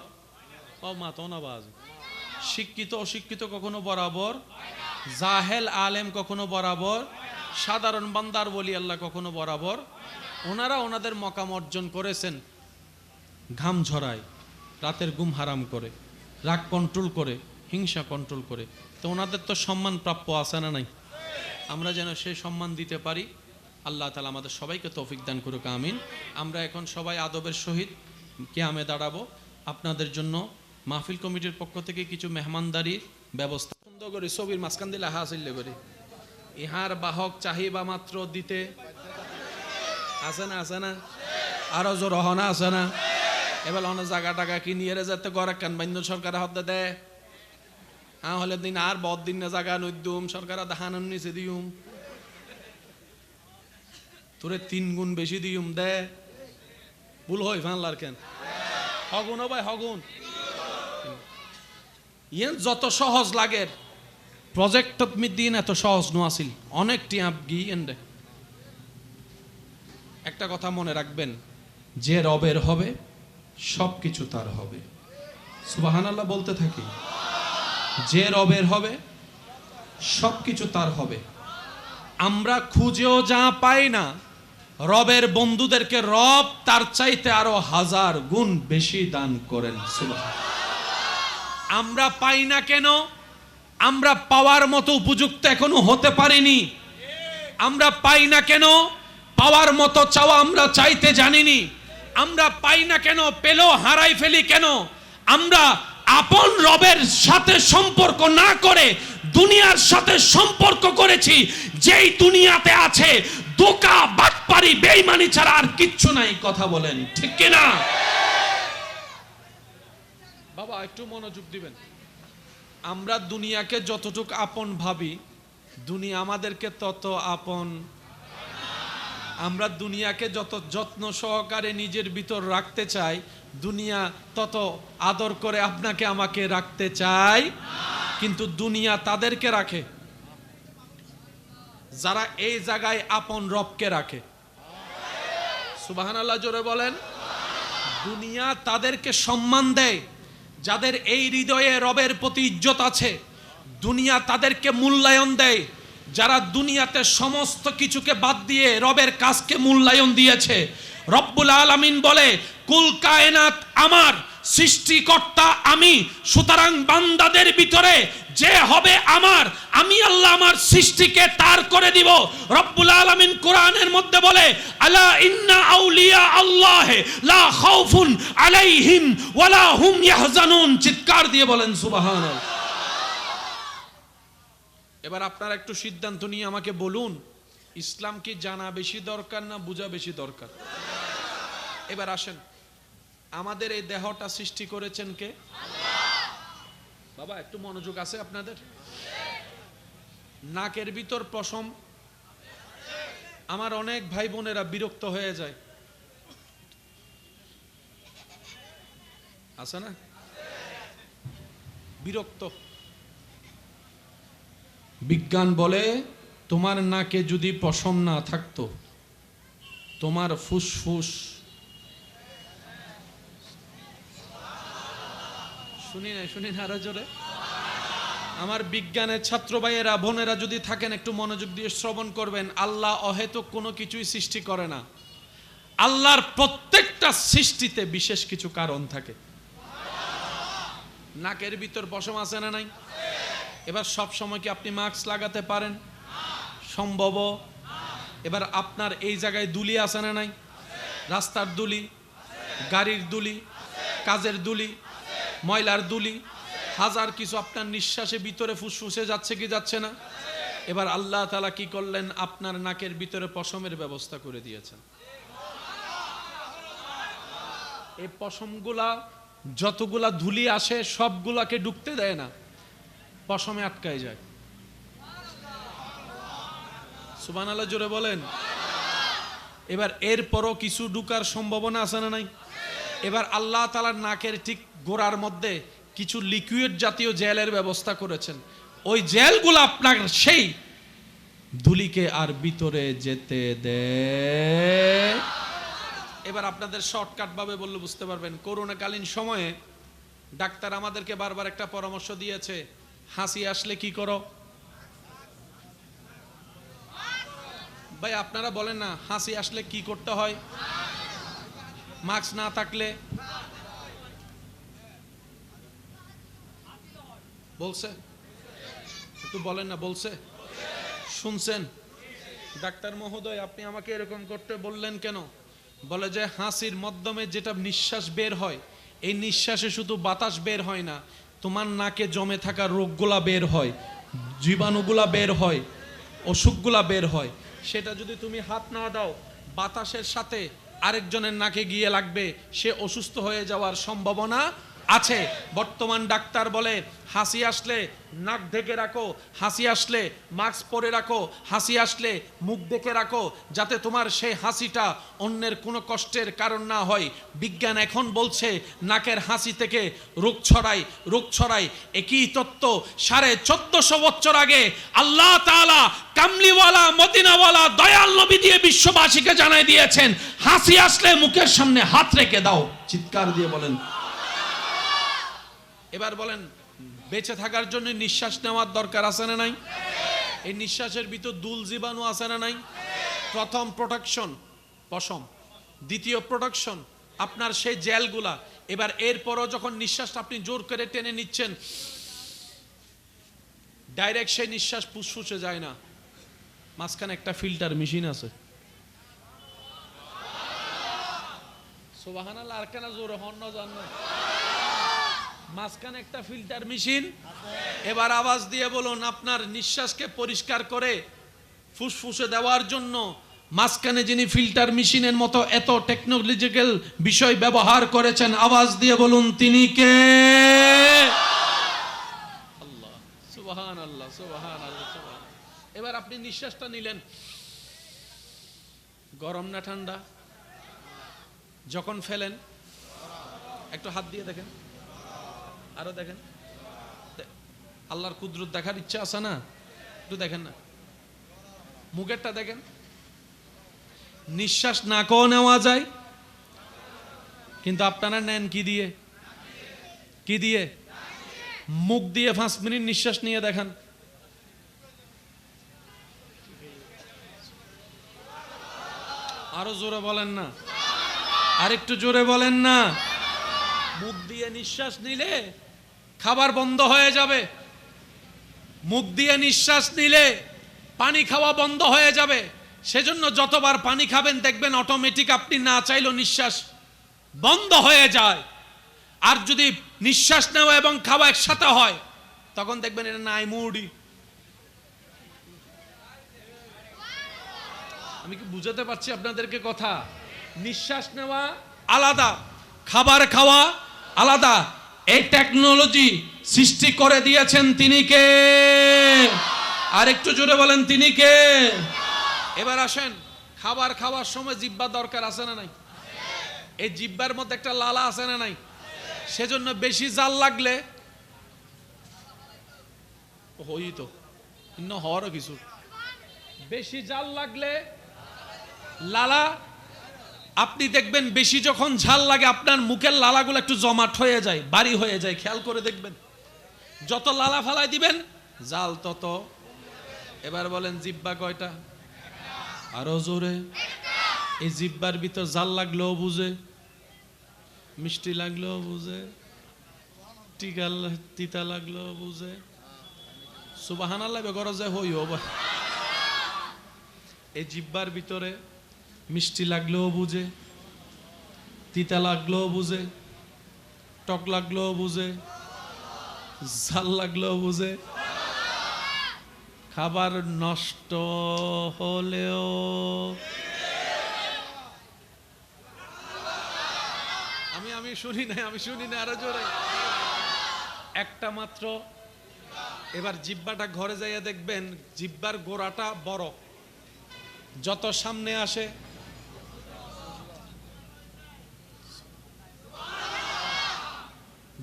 ও মাতো না বাজে। শিক্ষিত অশিক্ষিত কখনো বরাবর, জাহেল আলেম কখনো বরাবর, সাধারণ বান্দার বলি আল্লাহ কখনো বরাবর। ওনারা ওনাদের মকাম অর্জন করেছেন ঘাম ঝরায়, রাতের ঘুম হারাম করে, রাগ কন্ট্রোল করে, হিংসা কন্ট্রোল করে। তো ওনাদের তো সম্মান প্রাপ্য আছে না নাই? আমরা যেন সেই সম্মান দিতে পারি। আল্লাহ তাআলা আমাদের সবাইকে তৌফিক দান করুক, আমিন। আমরা এখন সবাই আদবের সহিত কিয়ামে দাঁড়াবো। আপনাদের জন্য মাহফিল কমিটির পক্ষ থেকে কিছু মেহমানদারির ব্যবস্থা সুন্দর করে ছবির মাঝখান দিলে হাসিল করে ইহার বাহক চাহিবা মাত্র দিতে আছে না? আছে না? আরো জোর হনা আছে না? এবার অনেক জায়গা টাকা কিনিয়ে যেতে করে কেন বান্য সরকার হতে দেয়। হ্যাঁ হলে দিন আর বদ দিন না জায়গা নইদুম সরকার দেখানোর নিচে দিউম, তোরে 3 গুণ বেশি দিউম দে। ভুল হয় ফানলার কেন? হগুন ভাই হগুন। ইয়েন যত সহজ লাগে প্রজেক্ট দিন এত সহজ নো আসিল, অনেকটি আপ গিয়েন দে। একটা কথা মনে রাখবেন, যে রবের হবে সবকিছু তার হবে। সুবহানাল্লাহ বলতে থাকি। যে রবের হবে সবকিছু তার হবে। আমরা খুঁজেও যা পাই না, রবের বন্ধুদেরকে রব তার চাইতে আরো 1000 গুণ বেশি দান করেন। সুবহানাল্লাহ। আমরা পাই না কেন? আমরা পাওয়ার মতো উপযুক্ত এখনো হতে পারিনি। আমরা পাই না কেন? পাওয়ার মতো চাওয়া আমরা চাইতে জানিনি। আমরা পাই না কেন? পেলেও হারাই ফেলি কেন? আমরা আপন রবের সাথে সম্পর্ক না করে দুনিয়ার সাথে সম্পর্ক করেছি। যেই দুনিয়াতে আছে ধোঁকা, বাটপারি, বেঈমানি ছাড়া আর কিচ্ছু নাই। কথা বলেন ঠিক কিনা? বাবা একটু মনোযোগ দিবেন। আমরা দুনিয়াকে যতটুকু আপন ভাবি, দুনিয়া আমাদেরকে তত আপন। আমরা দুনিয়াকে যত যত্ন সহকারে নিজের ভিতর রাখতে চাই, দুনিয়া তত আদর করে আপনাকে আমাকে রাখতে চাই। কিন্তু দুনিয়া তাদেরকে রাখে যারা এই জায়গায় আপন রবকে রাখে। সুবহানাল্লাহ জোরে বলেন। দুনিয়া তাদেরকে সম্মান দেয় যাদের এই হৃদয়ে রবের প্রতি ইজ্জত আছে। দুনিয়া তাদেরকে মূল্যায়ন দেয় যারা দুনিয়াতে সমস্ত কিছুকে বাদ দিয়ে রবের কাজকে মূল্যায়ন দিয়েছে। রব্বুল আলামিন বলে, কুল কায়নাত আমার, সৃষ্টিকর্তা আমি। সুতরাং বান্দাদের ভিতরে যে হবে আমার, আমি আল্লাহ আমার সৃষ্টিকে তার করে দিব। রব্বুল আলামিন কোরআনের মধ্যে বলে, আলা ইন্না আউলিয়া আল্লাহ লা খাউফুন আলাইহিম ওয়ালা হুম ইয়াহজানুন। চিৎকার দিয়ে বলেন সুবহানাল্লাহ। এবার আপনারা একটু সিদ্ধান্ত নিয়ে আমাকে বলুন, ইসলাম কি জানা বেশি দরকার না বোঝা বেশি দরকার? এবার আসেন, আমাদের এই দেহটা সৃষ্টি করেছেন কে? বাবা একটু মনোযোগ আছে আপনাদের? নাকের ভিতর পশম। আমার অনেক ভাই বোনেরা বিরক্ত হয়ে যায়, আছে না? বিরক্ত। বিজ্ঞান বলে তোমার নাকে যদি পশম না থাকতো, তোমার ফুসফুস, শুনি না আরো জোরে। আমার বিজ্ঞানের ছাত্র ভাইয়েরা বোনেরা যদি থাকেন একটু মনোযোগ দিয়ে শ্রবণ করবেন। আল্লাহ অহেতুক কোনো কিছুই সৃষ্টি করে না। আল্লাহর প্রত্যেকটা সৃষ্টিতে বিশেষ কিছু কারণ থাকে। নাকের ভিতর পশম আছে না নাই? এবার সব সময় কি আপনি মাস্ক লাগাতে পারেন? সম্ভব? এবার আপনার এই জায়গায় দুলি আছে না নাই? রাস্তার দুলি, গাড়ির দুলি, কাজের দুলি, ময়লার দুলি, হাজার কিছু আপনার নিঃশ্বাসে ভিতরে ফুসফুসে যাচ্ছে কি যাচ্ছে না? এবার আল্লাহ তাআলা কি করলেন? আপনার নাকের ভিতরে পশমের ব্যবস্থা করে দিয়েছেন। এই পশমগুলা যতগুলা ধুলি আসে সবগুলাকে ঢুকতে দেয় না, পশমে আটকায় যায়। সুবহানাল্লাহ জোরে বলেন। এবার এরপরও কিছু ঢুকার সম্ভাবনা আছে না নাই? এবার আল্লাহ তাআলার নাকের ঠিক গোড়ার মধ্যে কিছু লিকুইড জাতীয় জেলের ব্যবস্থা করেছেন। ওই জেলগুলো আপনার সেই ধুলিকে আর ভিতরে যেতে দেয়। এবার আপনাদের শর্টকাট ভাবে বললে বুঝতে পারবেন। করোনাকালীন সময়ে ডাক্তার আমাদেরকে বারবার একটা পরামর্শ দিয়েছে, হাসি আসলে কি করো? ভাই আপনারা বলেন না, হাসি আসলে কি করতে হয়? মাস্ক না থাকলে বলছে? একটু বলেন না, বলছে? শুনছেন? ডাক্তার মহোদয় আপনি আমাকে এরকম করতে বললেন কেন? বলে যে হাসির মাধ্যমে যেটা নিঃশ্বাস বের হয়, এই নিঃশ্বাসে শুধু বাতাস বের হয় না, তোমার নাকে জমে থাকা রোগগুলা বের হয়, জীবাণুগুলা বের হয়, অসুখগুলা বের হয়। সেটা যদি তুমি হাত না দাও, বাতাসের সাথে আরেকজনের নাকে গিয়ে লাগবে, সে অসুস্থ হয়ে যাওয়ার সম্ভাবনা আছে। বর্তমান ডাক্তার বলে হাসি আসলে নাক ঢেকে রাখো, হাসি আসলে মাস্ক পরে রাখো, হাসি আসলে মুখ ঢেকে রাখো, যাতে তোমার সেই হাসিটা অন্যের কোনো কষ্টের কারণ না হয়। বিজ্ঞান এখন বলছে নাকের হাসি থেকে রোগ ছড়ায়। একই তত্ত্ব 1450 বছর আগে আল্লাহ তাআলা কামলিওয়ালা মদিনাওয়ালা দয়াল নবী দিয়ে বিশ্ববাসীকে জানাই দিয়েছেন, হাসি আসলে মুখের সামনে হাত রেখে দাও। চিৎকার দিয়ে বলেন। এবার বলেন, বেঁচে থাকার জন্য নিঃশ্বাস নেওয়ার দরকার আছে না নাই? এই নিঃশ্বাসের ভিতর দুল জীবাণু আছে না নাই? প্রথম প্রোটেকশন পশম, দ্বিতীয় প্রোটেকশন আপনার সেই জেলগুলা। এবার এরপরও যখন নিঃশ্বাসটা আপনি জোর করে টেনে নিচ্ছেন, ডাইরেক্ট সেই নিঃশ্বাস ফুসফুসে যায় না, মাঝখানে একটা ফিল্টার মেশিন আছে। সুবহানাল্লাহ। আর কেন জোরে হন না জানো? মাঝখানে একটা ফিল্টার মেশিন। এবার আওয়াজ দিয়ে বলুন, আপনার নিঃশ্বাসকে পরিষ্কার করে ফুসফুসে দেওয়ার জন্য মাঝখানে যিনি ফিল্টার মেশিনের মতো এত টেকনোলজিক্যাল বিষয় ব্যবহার করেছেন, আওয়াজ দিয়ে বলুন তিনি কে? আল্লাহ। সুবহানাল্লাহ, সুবহানাল্লাহ, সুবহানাল্লাহ। এবার আপনি নিঃশ্বাসটা নিলেন, গরম না ঠান্ডা? যখন ফেলেন একটু হাত দিয়ে দেখেন, আরো দেখেন। আল্লাহর কুদরত দেখার ইচ্ছা আছে না? একটু দেখেন না, মুখেরটা দেখেন। নিঃশ্বাস নাকেও নেওয়া যায়, কিন্তু আপনারা নেন কি দিয়ে? কি দিয়ে? মুখ দিয়ে 5 মিনিট নিঃশ্বাস নিয়ে দেখান। আরো জোরে বলেন না, আরেকটু জোরে বলেন না। মুখ দিয়ে নিঃশ্বাস নিলে খাবার বন্ধ হয়ে যাবে, মুখ দিয়ে নিঃশ্বাস নিলে পানি খাওয়া বন্ধ হয়ে যাবে। সেজন্য যতবার পানি খাবেন দেখবেন অটোমেটিক আপনি না চাইলেও নিঃশ্বাস বন্ধ হয়ে যায়। আর যদি নিঃশ্বাস নেওয়া এবং খাওয়া একসাথে হয় তখন দেখবেন এটা নাই মুডি। আমি কি বুঝাতে পারছি আপনাদেরকে কথা? নিঃশ্বাস নেওয়া আলাদা, খাবার খাওয়া আলাদা। এই টেকনোলজি সৃষ্টি করে দিয়েছেন তিনি কে? আর একটু জোরে বলেন তিনি কে? এবার আসেন, খাবার খাওয়ার সময় জিহ্বা দরকার আছে না নাই? এই জিহ্বার মধ্যে একটা লালা আছে না নাই? সেজন্য বেশি জাল লাগলে হই তো ইন্ন হওয়ারও কিছু, বেশি জাল লাগলে লালা, আপনি দেখবেন বেশি যখন ঝাল লাগে আপনার মুখের লালাগুলো একটু জমাট হয়ে যায়, ভারী হয়ে যায়। খেয়াল করে দেখবেন, যত লালা ফালাই দিবেন জাল তত। এবার বলেন জিহ্বা কয়টা? আরো জোরে। এই জিহ্বার ভিতর জাল লাগলেও বুঝে, মিষ্টি লাগলেও বুঝে, তিতা লাগলেও বুঝে। সুবহানাল্লাহ গরজে হইও। এই জিহ্বার ভিতরে মিষ্টি লাগলেও বুঝে, তিতা লাগলেও বুঝে, টক লাগলেও বুঝে, ঝাল লাগলেও বুঝে। খাবার নষ্ট হলেও আমি শুনি না আরো জোরে। একটা মাত্র। এবার জিহ্বাটা ঘরে যাইয়া দেখবেন জিহ্বার গোড়াটা বড়, যত সামনে আসে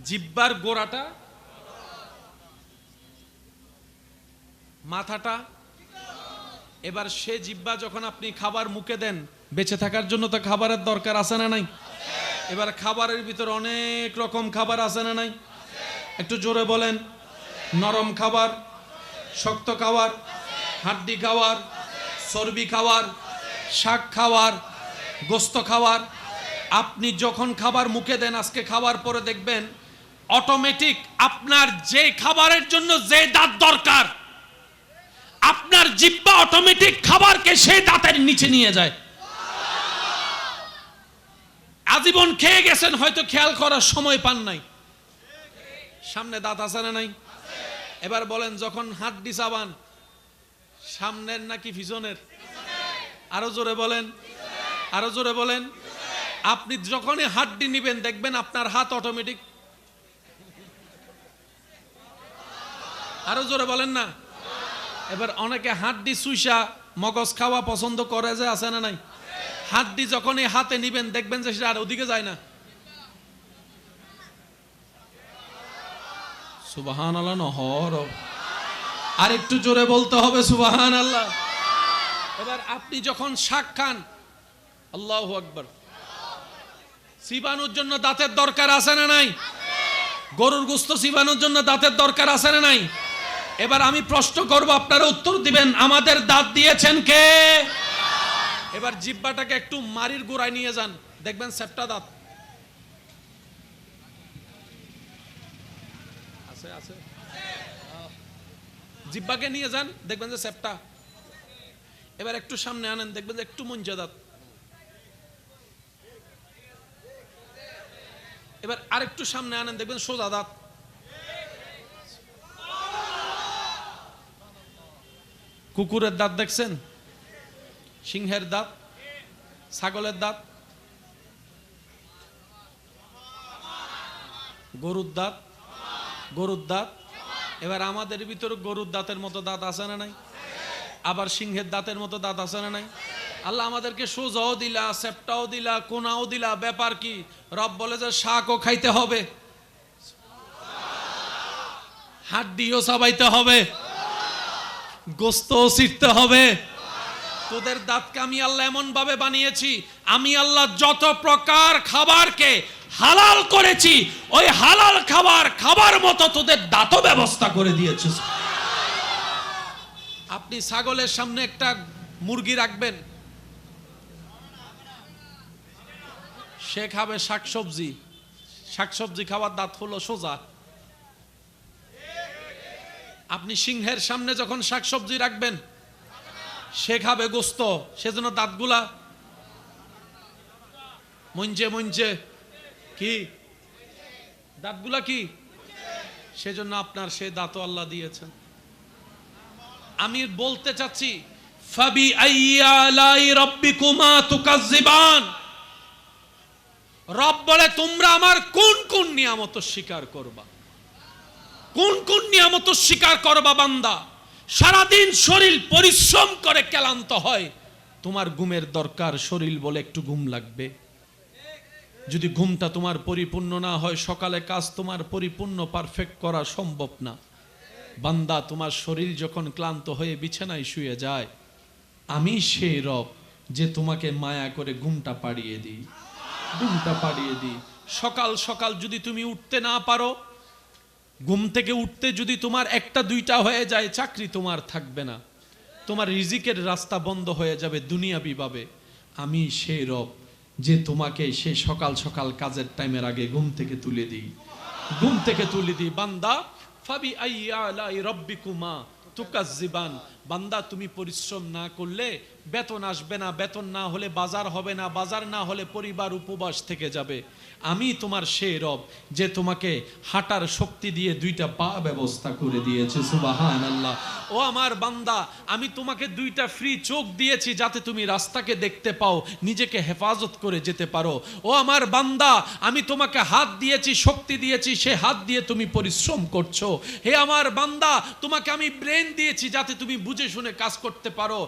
জিহ্বার গোড়াটা, মাথাটা। এবার সে জিহ্বা যখন আপনি খাবার মুখে দেন, বেঁচে থাকার জন্য তো খাবারের দরকার আছে না নাই? এবার খাবারের ভিতর অনেক রকম খাবার আছে না নাই? একটু জোরে বলেন। নরম খাবার, শক্ত খাবার, হাড্ডি খাবার, চর্বি খাবার, শাক খাবার, গোস্ত খাবার। আপনি যখন খাবার মুখে দেন, আজকে খাবার পরে দেখবেন অটোমেটিক আপনার যে খাবারের জন্য যে দাঁত দরকার, আপনার জিহ্বা অটোমেটিক খাবারকে সেই দাঁতের নিচে নিয়ে যায়। আজীবন খেয়ে গেছেন, হয়তো খেয়াল করার সময় পান নাই। সামনে দাঁত আছে না নাই? এবার বলেন, যখন হাড্ডি চাবান, সামনের নাকি পিছনের? আরো জোরে বলেন, আরো জোরে বলেন। আপনি যখনই হাড্ডি নিবেন দেখবেন আপনার হাত অটোমেটিক। আরো জোরে বলেন না। এবার অনেকে হাড্ডি চুইসা মগজ খাওয়া পছন্দ করে, যে আছে না নাই? হাড্ডি যখনই হাতে নিবেন দেখবেন যে সেটা আর ওদিকে যায় না। সুবহানাল্লাহ নহর। আর একটু জোরে বলতে হবে সুবহানাল্লাহ। এবার আপনি যখন শাক খান, আল্লাহু আকবার, চিবানোর জন্য দাঁতের দরকার আছে না নাই? গরুর গোশত চিবানোর জন্য দাঁতের দরকার আছে না নাই? এবার আমি প্রশ্ন করব, আপনারা উত্তর দিবেন, আমাদের দাঁত দিয়েছেন কে? এবার জিহ্বাটাকে একটু মারির গোড়ায় নিয়ে যান, দেখবেন সেপ্টা দাঁত আছে আছে। জিহ্বাকে নিয়ে যান, দেখবেন যে সেপ্টা। এবার একটু সামনে আনেন, দেখবেন যে একটু মঞ্জা দাঁত। এবার আরেকটু সামনে আনেন, দেখবেন সোজা দাঁত। কুকুরের দাঁত দেখছেন? সিংহের দাঁত, ছাগলের দাঁত, গরুর দাঁত, গরুর দাঁত। এবার আমাদের ভিতরে গরুর দাঁতের মতো দাঁত আছে না নাই? আবার সিংহের দাঁতের মতো দাঁত আছে না নাই? আল্লাহ আমাদেরকে সোজাও দিলা, সেপ্টাও দিলা, কোনাও দিলা। ব্যাপার কি? রব বলে যে শাকও খাইতে হবে, হাড্ডিও চাবাইতে হবে, গোস্তও ছিটতে হবে। তোদের দাঁতকে আমি আল্লাহ এমন ভাবে বানিয়েছি, আমি আল্লাহ যত প্রকার খাবারকে হালাল করেছি, ওই হালাল খাবার মতো তোদের দাঁতও ব্যবস্থা করে দিয়েছি। আপনি ছাগলের সামনে একটা মুরগি রাখবেন, সে খাবে শাকসবজি। শাকসবজি খাওয়ার দাঁত হলো সোজা। আপনি সিংহের সামনে যখন শাকসবজি রাখবেন, সে খাবে গোস্ত, সেজন্য দাঁতগুলা মঞ্জে মঞ্জে। কি দাঁতগুলা কি? সেজন্য আপনার সে দাঁতও আল্লাহ দিয়েছেন। আমি বলতে চাচ্ছি, ফাবিআইয়ি আলাই রাব্বিকুমা তুকাজ্জিবান। রব বলে তোমরা আমার কোন কোন নিয়ামত স্বীকার করবা, কোন কোন নিয়ামত স্বীকার করবা বান্দা? সারাদিন শরীর পরিশ্রম করে ক্লান্ত হয়, তোমার ঘুমের দরকার, শরীর বলে একটু ঘুম লাগবে। যদি ঘুমটা তোমার পরিপূর্ণ না হয়, সকালে কাজ তোমার পরিপূর্ণ পারফেক্ট করা সম্ভব না। বান্দা, তোমার শরীর যখন ক্লান্ত হয়ে বিছানায় শুয়ে যায়, আমি সেই রব যে তোমাকে মায়া করে ঘুমটা পাড়িয়ে দিই, ঘুমটা পাড়িয়ে দিই। সকাল সকাল যদি তুমি উঠতে না পারো, ঘুম থেকে উঠতে যদি তোমার একটা দুইটা হয়ে যায়, চাকরি তোমার থাকবে না, তোমার রিজিকের রাস্তা বন্ধ হয়ে যাবে দুনিয়াবি ভাবে। আমি সেই রব যে তোমাকে সেই সকাল সকাল কাজের টাইমের আগে ঘুম থেকে তুলে দিই, ঘুম থেকে তুলে দিই। বান্দা, ফাবিআইয়ি আলাই রাব্বিকুমা তুকাজ্জিবান। বান্দা, তুমি পরিশ্রম না করলে বেতন আসবে না, বেতন না হলে বাজার হবে না, বাজার না হলে পরিবার উপবাস থেকে যাবে। আমি তোমার সেই রব যে তোমাকে হাঁটার শক্তি দিয়ে দুইটা পা ব্যবস্থা করে দিয়েছে। সুবহানাল্লাহ। ও আমার বান্দা, আমি তোমাকে দুইটা ফ্রি চোখ দিয়েছি যাতে তুমি রাস্তাকে দেখতে পাও, নিজেকে হেফাজত করে যেতে পারো। ও আমার বান্দা, আমি তোমাকে হাত দিয়েছি, শক্তি দিয়েছি, সে হাত দিয়ে তুমি পরিশ্রম করছো। হে আমার বান্দা, তোমাকে আমি ব্রেন দিয়েছি যাতে তুমি বুঝে শুনে কাজ করতে পারো।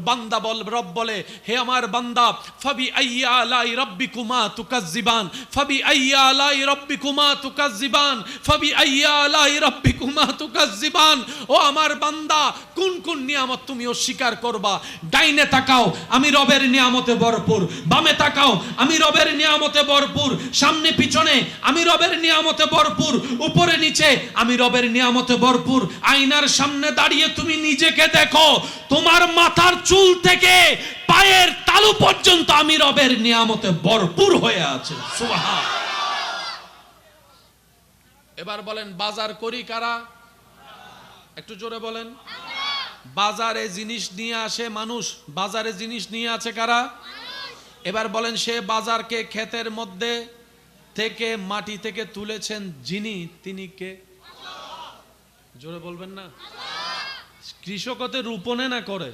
বান্দা রব বলে, হে আমার বান্দা, ফাবিআইয়ি আলাই রাব্বিকুমা তুকাজ্জিবান, ফাবিআইয়ি আলাই রাব্বিকুমা তুকাজ্জিবান, ফাবিআইয়ি আলাই রাব্বিকুমা তুকাজ্জিবান। ও আমার বান্দা, কোন কোন নিয়ামত তুমি অস্বীকার করবা? ডাইনে তাকাও, আমি রবের নিয়ামতে ভরপুর। বামে তাকাও, আমি রবের নিয়ামতে ভরপুর। সামনে পিছনে আমি রবের নিয়ামতে ভরপুর। উপরে নিচে আমি রবের নিয়ামতে ভরপুর। আয়নার সামনে দাঁড়িয়ে তুমি নিজেকে দেখো, তোমার মাথার চুল থেকে পায়ের তালু পর্যন্ত আমি রবের নিয়ামতে ভরপুর হয়ে আছে। সুবহান। এবার বলেন, বাজার করি কারা? একটু জোরে বলেন। বাজারে জিনিস নিয়ে আসে মানুষ, বাজারে জিনিস নিয়ে আছে কারা? এবার বলেন, সে বাজারকে ক্ষেতের মধ্যে থেকে মাটি থেকে তুলেছেন যিনি, তিনি কে? জোরে বলবেন না? কৃষকতে রোপণে না করে।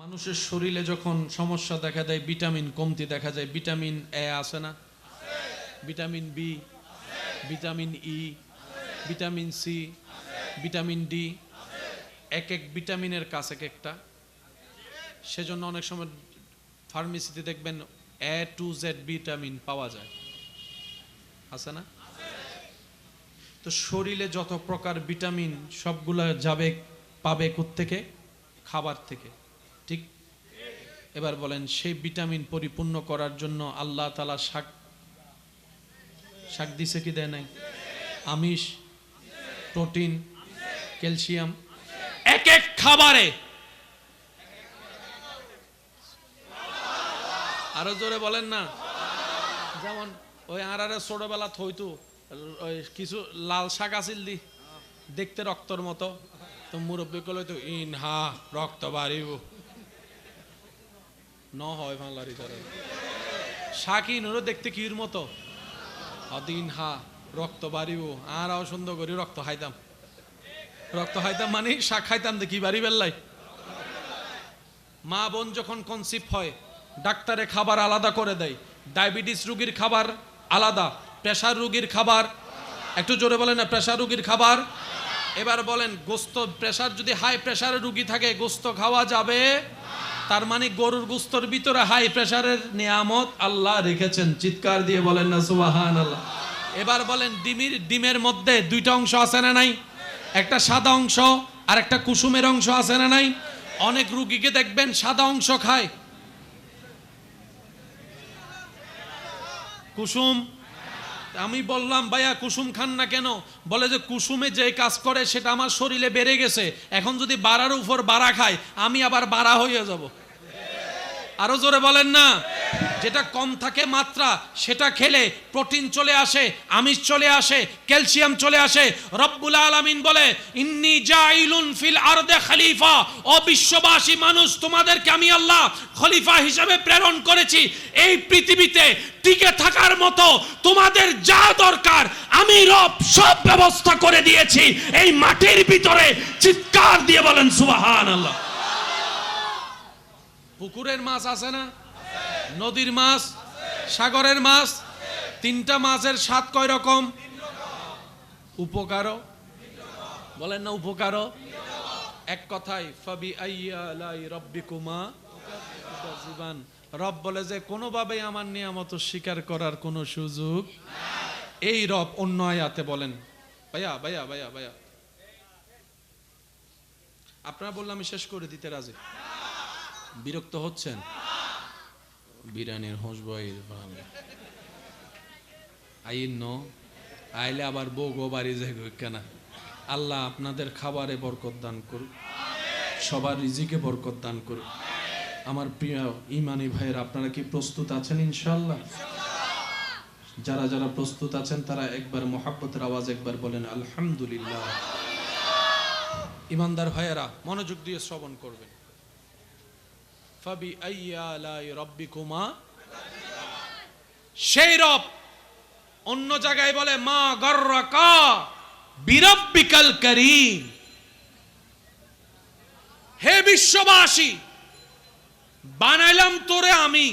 মানুষের শরীরে যখন সমস্যা দেখা দেয়, ভিটামিন কমতি দেখা যায়, ভিটামিন এ আছে না, vitamin B, vitamin E, vitamin C, vitamin D, এক এক ভিটামিনের কাছে এক একটা। সেজন্য অনেক সময় ফার্মেসিতে দেখবেন এ টু জেড ভিটামিন পাওয়া যায়, আছে না? তো শরীরে যত প্রকার ভিটামিন সবগুলা যাবে, পাবে কোত্থেকে? খাবার থেকে, ঠিক? এবার বলেন, সেই ভিটামিন পরিপূর্ণ করার জন্য আল্লাহ তাআলা শাক দিছে কি দেয় নাই? আমিষ, প্রোটিন, ক্যালসিয়াম, এক এক খাবারে। আরো জোরে বলেন না। যেমন ওই আরারে ছোটবেলা হইতো ওই কিছু লাল শাক আছিল দি, দেখতে রক্তর মতো, তো মুরব্বী কল হইতো ইনহা রক্ত বাড়িব ন হয় ফাঁলারি করে শাক ইনরও দেখতে কির মতো, অদিন হা রক্ত বাড়িব। আরও সুন্দর করি রক্ত খাইতাম, রক্ত খাইতাম মানে শাক খাইতাম দেখি বাড়ি বেল্লাই। মা বোন যখন কনসিভ হয়, ডাক্তারে খাবার আলাদা করে দেয়। ডায়াবেটিস রোগীর খাবার আলাদা, প্রেসার রোগীর খাবার, একটু জোরে বলেন না, প্রেসার রোগীর খাবার। এবার বলেন, গোস্ত, প্রেসার যদি হাই প্রেসারের রোগী থাকে গোস্ত খাওয়া যাবে? তার মানে গরুর গোস্তর ভিতরে হাই প্রেসারের নিয়ামত আল্লাহ রেখেছেন। চিৎকার দিয়ে বলেন না সুবহানাল্লাহ। এবার বলেন, ডিমের মধ্যে দুইটা অংশ আছে না নাই? একটা সাদা অংশ আর একটা কুসুমের অংশ আছে না নাই? অনেক রোগীকে দেখবেন সাদা অংশ খায়, কুসুম। আমি বললাম, ভাইয়া কুসুম খান না কেন? বলে যে কুসুমে যে কাজ করে সেটা আমার শরীরে বেড়ে গেছে, এখন যদি বাড়ার উপর বাড়া খাই আমি আবার বাড়া হয়ে যাব। আরো জোরে বলেন না। যেটা কম থাকে মাত্রা, সেটা খেলে প্রোটিন চলে আসে, আমিষ চলে আসে, ক্যালসিয়াম চলে আসে। রব্বুল আলামিন বলে, ইন্নী জাইলুন ফিল আরদে খলিফা। ও বিশ্ববাসী মানুষ, তোমাদেরকে আমি আল্লাহ খলিফা হিসেবে প্রেরণ করেছি। এই পৃথিবীতে টিকে থাকার মতো তোমাদের যা দরকার আমি রব সব ব্যবস্থা করে দিয়েছি এই মাটির ভিতরে। চিৎকার দিয়ে বলেন সুবহানাল্লাহ। পুকুরের মাছ আছে না, নদীর মাছ, সাগরের মাছ, তিনটা মাছের স্বাদ কয় রকম? উপকারও বলেন না, উপকারও। এক কথায় ফাবি আইয়া আলাই রাব্বিকুমা তুকাযিবান, রব বলে যে কোনোভাবে আমার নিয়ামত স্বীকার করার কোনো সুযোগ এই রব অন্য আয়াতে বলেন। ভাইয়া ভাইয়া ভাইয়া ভাইয়া আপনারা বললাম আমি শেষ করে দিতে রাজি, বিরক্ত হচ্ছেন? বিরিয়ানির হোসবই আইন ন আইলে আবার বউ গো বাড়ি যাই কেনা। আল্লাহ আপনাদের খাবারে বরকত দান করুক, সবার রিজিকে বরকত দান করুক। আমার প্রিয় ইমানি ভাইয়ের, আপনারা কি প্রস্তুত আছেন ইনশাআল্লাহ? যারা যারা প্রস্তুত আছেন তারা একবার মোহাব্বতের আওয়াজ একবার বলেন আলহামদুলিল্লাহ। ইমানদার ভাইয়েরা মনোযোগ দিয়ে শ্রবণ করবেন। ফাবি আইয়া আলাই রাব্বিকুমা, সেই রব অন্য জায়গায় বলে মা গররাকা বিরাব্বিকাল কারীম। হে বিশ্ববাসী, বানাইলাম তোরে আমি,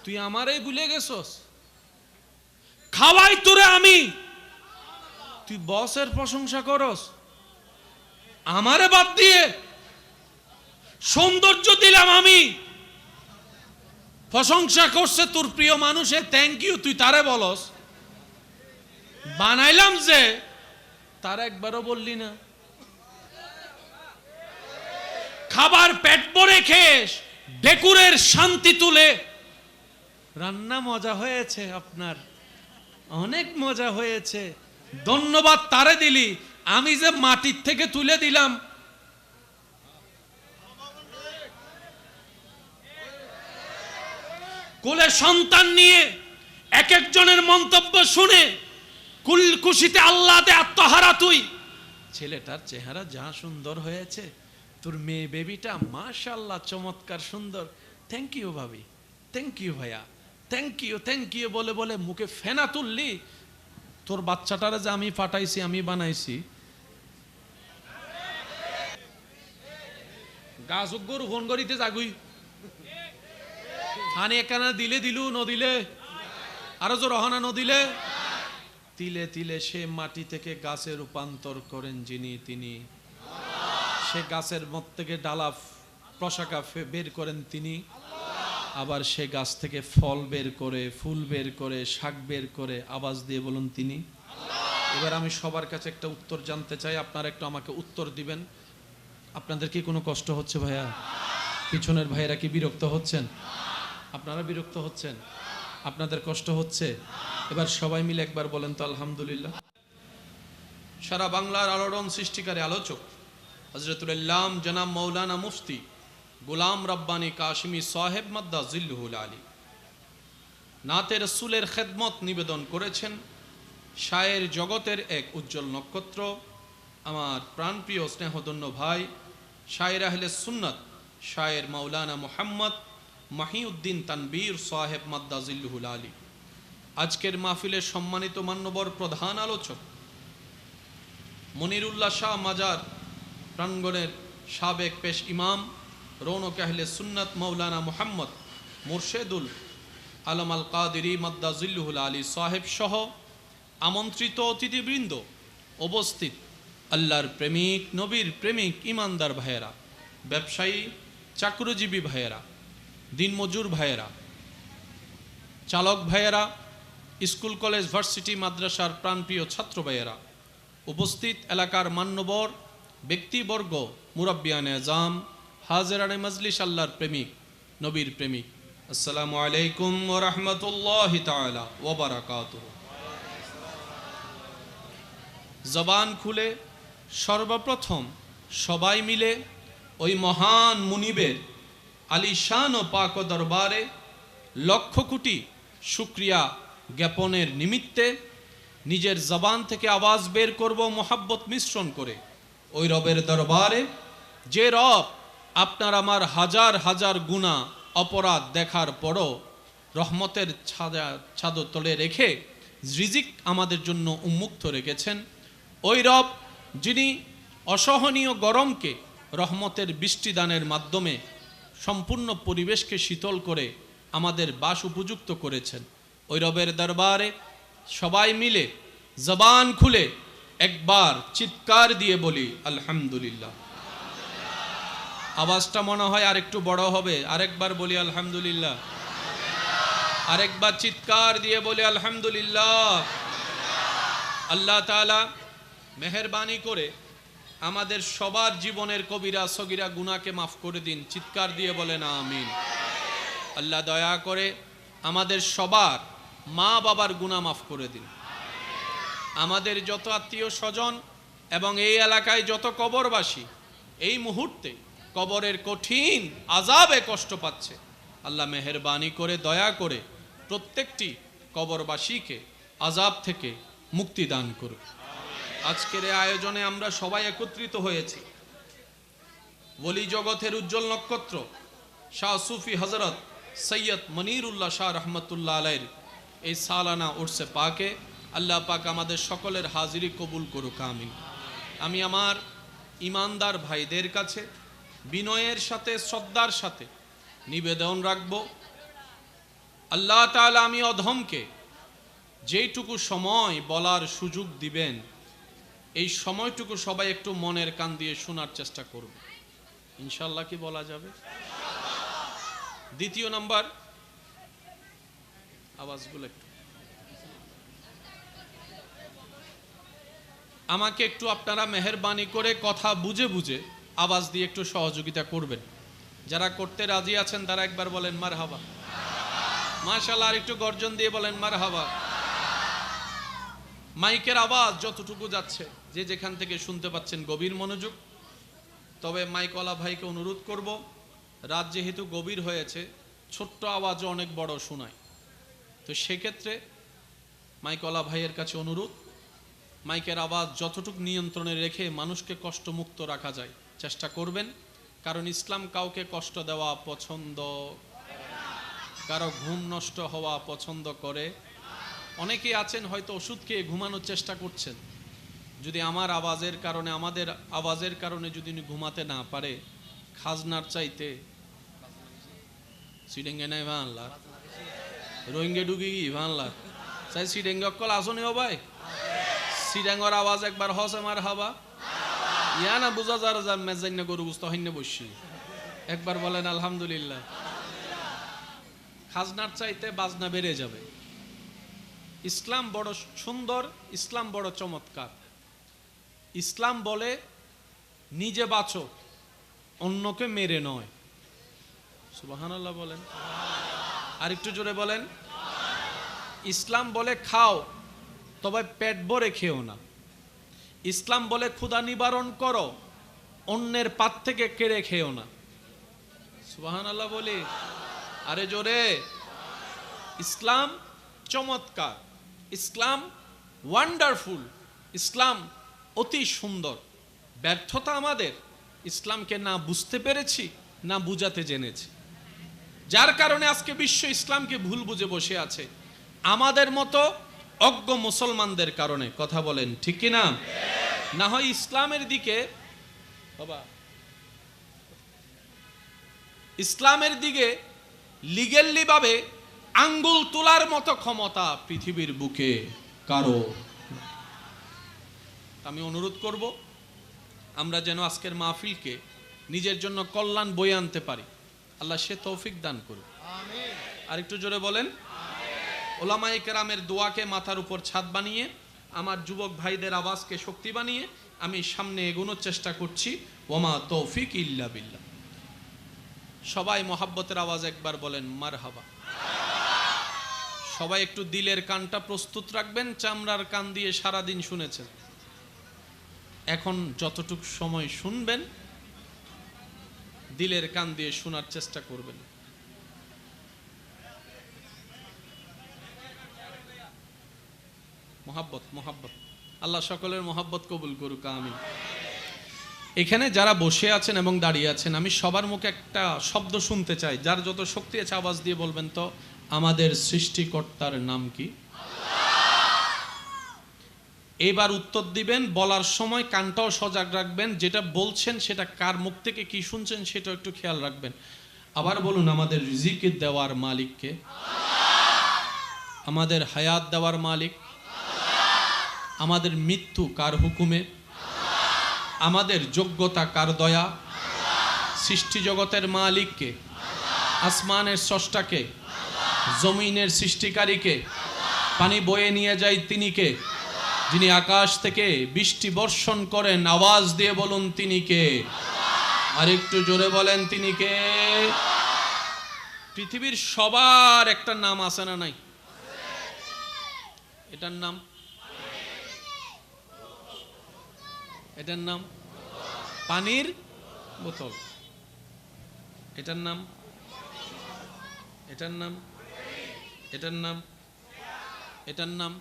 তুই আমারে ভুলে গেছস। খাওয়াই তোরে আমি, তুই বসের প্রশংসা করস আমারে বাদ দিয়ে। সৌন্দর্য দিলাম আমি, প্রশংসা করছে তোর প্রিয় মানুষে, থ্যাংক ইউ তুই তারে বলস। বানাইলাম যে তার একবারও বললি না। খাবার পেট ভরে খেস, ডেকুরের শান্তি তুলে, রান্না মজা হয়েছে আপনার, অনেক মজা হয়েছে, ধন্যবাদ তারে দিলি। আমি যে মাটির থেকে তুলে দিলাম, কোলে সন্তান নিয়ে এক একজনের মন্তব্য শুনে খুশিতে আল্লাহতে আত্মহারা তুই। ছেলেটার চেহারা যা সুন্দর হয়েছে, তোর মেয়ে বেবিটা মাশাআল্লাহ চমৎকার সুন্দর, থ্যাংক ইউ ভাবি, থ্যাংক ইউ ভাইয়া, থ্যাংক ইউ বলে বলে মুখে ফেনা তুললি। তোর বাচ্চাটারে যে আমি পাঠাইছি, আমি বানাইছি, গাছ গরু ফোন করিতে যাগুই হানি একানা দিলে দিলু, নদিলে আরো জোর রহনা নদিলে, তিলে তিলে সে মাটি থেকে গাছে রূপান্তর করেন যিনি, তিনি। সে গাছের মধ্যে থেকে ডালা প্রশাখা বের করেন তিনি, আবার সে গাছ থেকে ফল বের করে, ফুল বের করে, শাক বের করে। আওয়াজ দিয়ে বলুন তিনি। এবার আমি সবার কাছে একটা উত্তর জানতে চাই, আপনারা একটু আমাকে উত্তর দিবেন। আপনাদের কি কোনো কষ্ট হচ্ছে ভাইয়া? পিছনের ভাইয়েরা কি বিরক্ত হচ্ছেন? আপনারা বিরক্ত হচ্ছেন? আপনাদের কষ্ট হচ্ছে? এবার সবাই মিলে একবার বলেন তো আলহামদুলিল্লাহ। সারা বাংলার আলোড়ন সৃষ্টিকারী আলোচক হযরতুল ইসলাম জনাব মৌলানা মুফতি গোলাম রব্বানী কাশিমি সাহেব মাদ্দা জিল্লুহুল আলী নাতে রসুলের খেদমত নিবেদন করেছেন। শায়ের জগতের এক উজ্জ্বল নক্ষত্র, আমার প্রাণপ্রিয় স্নেহধন্য ভাই শায়ের আহলে সুন্নাত শায়ের মৌলানা মুহাম্মদ মাহিউদ্দিন তানবীর সাহেব মাদ্দা জিল্লুহুল আলী। আজকের মাহফিলের সম্মানিত মান্যবর প্রধান আলোচক মনিরুল্লাহ শাহ মাজার প্রাঙ্গণের সাবেক পেশ ইমাম রৌনক আহলে সুন্নাত মৌলানা মুহাম্মদ মুর্শেদুল আলম আল কাদেরী মাদ্দা জিল্লুহুল আলী সাহেব সহ আমন্ত্রিত অতিথিবৃন্দ, উপস্থিত আল্লাহর প্রেমিক, নবীর প্রেমিক, ইমানদার ভাইয়েরা, ব্যবসায়ী, চাকরিজীবী ভাইয়েরা, দিনমজুর ভাইয়েরা, চালক ভাইয়েরা, স্কুল কলেজ ভার্সিটি মাদ্রাসার প্রাণপ্রিয় ছাত্র ভাইয়েরা, উপস্থিত এলাকার মান্যবর ব্যক্তিবর্গ, মুরাব্বিয়ানে আজম, হাজেরানে মজলিস, আল্লাহর প্রেমিক, নবীর প্রেমিক, আসসালামু আলাইকুম ওয়া রাহমাতুল্লাহি তাআলা ওয়া বারাকাতুহু। জবান খুলে সর্বপ্রথম সবাই মিলে ওই মহান মুনিবের আলিশান ও পাক দরবারে লক্ষ কোটি শুকরিয়া জ্ঞাপনের নিমিত্তে নিজের জবান থেকে আওয়াজ বের করব মোহাব্বত মিশ্রণ করে ওই রবের দরবারে, যে রব আপনার আমার হাজার হাজার গুনাহ অপরাধ দেখার পরও রহমতের ছাদর তলে রেখে রিজিক আমাদের জন্য উন্মুক্ত রেখেছেন। ওই রব যিনি অসহনীয় গরমকে রহমতের বৃষ্টিদানের মাধ্যমে সম্পূর্ণ পরিবেশকে শীতল করে আমাদের বাস উপযুক্ত করেছেন। ওই রবের দরবারে সবাই মিলে জবান খুলে একবার চিৎকার দিয়ে বলি আলহামদুলিল্লাহ। আওয়াজটা মনে হয় আরেকটু বড় হবে, আরেকবার বলি আলহামদুলিল্লাহ, আরেকবার চিৎকার দিয়ে বলি আলহামদুলিল্লাহ। আল্লাহ তাআলা মেহেরবানি করে আমাদের সবার জীবনের কবিরা সগীরা গুনাহকে মাফ করে দিন, চিৎকার দিয়ে বলেন আমিন। আল্লাহ দয়া করে আমাদের সবার মা বাবার গুনাহ মাফ করে দিন। আমাদের যত আত্মীয় স্বজন এবং এই এলাকায় যত কবরবাসী এই মুহূর্তে কবরের কঠিন আযাবে কষ্ট পাচ্ছে, আল্লাহ মেহেরবানি করে দয়া করে প্রত্যেকটি কবরবাসীকে আযাব থেকে মুক্তি দান করুন। আজকের এই আয়োজনে আমরা সবাই একত্রিত হয়েছি ওলি জগতের উজ্জ্বল নক্ষত্র শাহ সুফি হযরত সৈয়দ মনিরুল্লাহ শাহ রহমতুল্লাহ আলাইহির এই সালানা উরসে পাকে আল্লাহ পাক আমাদের সকলের হাজিরি কবুল করুক আমিন। আমি আমার ইমানদার ভাইদের কাছে বিনয়ের সাথে শ্রদ্ধার সাথে নিবেদন রাখব, আল্লাহ তাআলা আমি অধমকে যেইটুকু সময় বলার সুযোগ দিবেন এই সময়টুকু সবাই একটু মনের কান দিয়ে শোনার চেষ্টা করব, ইনশাআল্লাহ। কি বলা যাবে? দ্বিতীয় নাম্বার, আওয়াজগুলো একটু আমাকে একটু আপনারা মেহেরবানি করে কথা বুঝে বুঝে আওয়াজ দিয়ে একটু সহযোগিতা করবেন। যারা করতে রাজি আছেন তারা একবার বলেন মারহাবা, মাশাআল্লাহ। আর একটু গর্জন দিয়ে বলেন মারহাবা। মাইকের আওয়াজ যতটুকু যাচ্ছে যে যেখান থেকে শুনতে পাচ্ছেন গভীর মনোযোগ। তবে মাইকওয়ালা ভাইকে অনুরোধ করব, রাত যেহেতু গভীর হয়েছে ছোট্ট আওয়াজও অনেক বড় শোনায়, তো সেক্ষেত্রে মাইকওয়ালা ভাইয়ের কাছে অনুরোধ, মাইকের আওয়াজ যতটুকু নিয়ন্ত্রণে রেখে মানুষকে কষ্টমুক্ত রাখা যায় চেষ্টা করবেন। কারণ ইসলাম কাউকে কষ্ট দেওয়া পছন্দ, কারো ঘুম নষ্ট হওয়া পছন্দ করে। অনেকেই আছেন হয়তো ওষুধ খেয়ে ঘুমানোর চেষ্টা করছেন, যদি আমার আওয়াজের কারণে আমাদের আওয়াজের কারণে যদি ঘুমাতে না পারে, খাজনার চাইতে সিডেঙ্গে নাই ভাঙলা রোহিঙ্গে ডুগি ভাঙলা চাই সিডেঙ্গে অকল আসনি ও ভাই সিডাঙ্গর আওয়াজ একবার হস আমার হাবা ইয়া না বুঝা যারা যার মেজাইন্য গরু বুঝতে হইন্য বসি একবার বলেন আলহামদুলিল্লাহ। খাজনার চাইতে বাজনা বেড়ে যাবে। ইসলাম বড় সুন্দর, ইসলাম বড় চমৎকার। ইসলাম বলে নিজে বাঁচো, অন্যকে মেরে নয়। সুবহানাল্লাহ বলেন, আর একটু জোরে বলেন। ইসলাম বলে খাও, তবে পেট ভরে খেও না। ইসলাম বলে ক্ষুধা নিবারণ করো, অন্যের পাত থেকে কেড়ে খেও না। সুবহানাল্লাহ বলি, আরে জোরে। ইসলাম চমৎকার, ইসলাম ওয়ান্ডারফুল, ইসলাম অতি সুন্দর। ব্যর্থতা আমাদের ইসলামকে না বুঝতে পেরেছি, না বুঝাতে জেনেছি, যার কারণে আজকে বিশ্ব ইসলামকে ভুল বুঝে বসে আছে আমাদের মতো অজ্ঞ মুসলমানদের কারণে। কথা বলেন ঠিক কি না? না হয় ইসলামের দিকে বাবা, ইসলামের দিকে লিগেলি ভাবে আঙ্গুল তোলার মতো ক্ষমতা পৃথিবীর বুকে কারো। আমি অনুরোধ করব আমরা যেন আজকের মাহফিলকে নিজের জন্য কল্যাণ বয়ে আনতে পারি, আল্লাহ সে তৌফিক দান করুন। আমিন। আর একটু জোরে বলেন। ওলামায়ে কেরামের দোয়াকে মাথার উপর ছাদ বানিয়ে, আমার যুবক ভাইদের আওয়াজকে শক্তি বানিয়ে আমি সামনে এগোনোর চেষ্টা করছি। ওমা তৌফিক ইল্লা বিল্লাহ। সবাই মোহাব্বতের আওয়াজ একবার বলেন মারহাবা। সবাই একটু দিলের কানটা প্রস্তুত রাখবেন। চামড়ার কান দিয়ে সারাদিন শুনেছেন, এখন যতটুকু সময় শুনবেন দিলের কান দিয়ে শোনার চেষ্টা করবেন। মোহাব্বত, মোহাব্বত। আল্লাহ সকলের মোহাব্বত কবুল করুক আমিন। এখানে যারা বসে আছেন এবং দাঁড়িয়ে আছেন, আমি সবার মুখে একটা শব্দ শুনতে চাই। যার যত শক্তি আছে আওয়াজ দিয়ে বলবেন তো, আমাদের সৃষ্টিকর্তার নাম কি? এবার উত্তর দিবেন, বলার সময় কানটাও সজাগ রাখবেন, যেটা বলছেন সেটা কার মুখ থেকে কি শুনছেন সেটাও একটু খেয়াল রাখবেন। আবার বলুন, আমাদের রিজিক দেওয়ার মালিককে? আমাদের হায়াত দেওয়ার মালিক? আমাদের মৃত্যু কার হুকুমে? আমাদের যোগ্যতা কার দয়া? সৃষ্টি জগতের মালিককে? আসমানের স্রষ্টাকে? জমিনের সৃষ্টিকারীকে? পানি বয়ে নিয়ে যায় তিনি কে? যিনি আকাশ থেকে বৃষ্টি বর্ষণ করেন, আওয়াজ দিয়ে বলুন তিনি কে? আর একটু জোরে বলেন তিনি কে? পৃথিবীর সবার একটা নাম আছে না নাই? এটার নাম, এটার নাম পানির বোতল। এটার নাম, এটার নাম, এটার নাম, এটার নাম,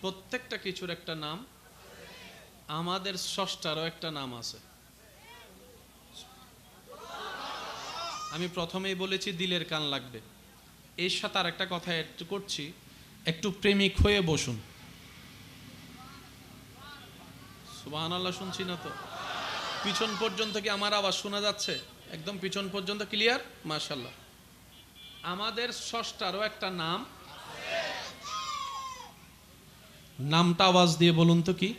প্রত্যেকটা কিছুর একটা নাম। আমাদের স্রষ্টারও একটা নাম আছে। আমি প্রথমেই বলেছি দিলের কান লাগবে। এর সাথে আর একটা কথা একটু করছি, একটু প্রেমিক হয়ে বসুন। সুবহানাল্লাহ, শুনছি না তো? পিছন পর্যন্ত কি আমার আওয়াজ শোনা যাচ্ছে? একদম পিছন পর্যন্ত ক্লিয়ার? মাশাআল্লাহ। আমাদের স্রষ্টারও একটা নাম, নামটা আওয়াজ দিয়ে বলুন তো কি?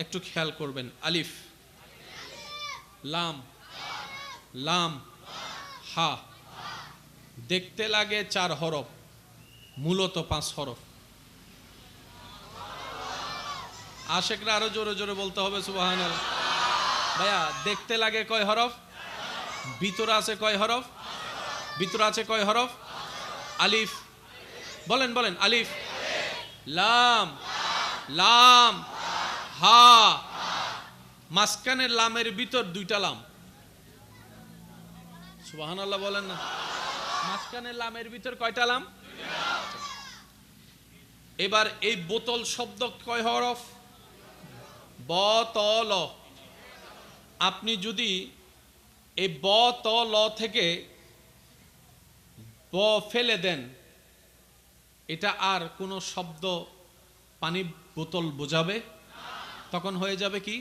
একটু খেয়াল করবেন। আলিফ, লাম, লাম, হা। দেখতে লাগে 4 হরফ, মূলত 5 হরফ। আশেকরা আরো জোরে জোরে বলতে হবে সুবহানাল্লাহ। ভাইয়া, দেখতে লাগে কয় হরফ? ভিতরে আছে কয় হরফ? ভিতরে আছে কয় হরফ? আলিফ। বলেন বলেন, আলিফ, লাম, লাম, হা। মাঝখানের লামের ভিতর 2টা লাম। সুবহানাল্লাহ বলেন না? মাঝখানের লামের ভিতর কয়টা লাম? এবার এই বোতল শব্দ কয় হরফ? বতল। আপনি যদি এই বতল থেকে ব ফেলে দেন, এটা আর কোনো শব্দ পানি বোতল বোঝাবে? তখন হয়ে যাবে কি?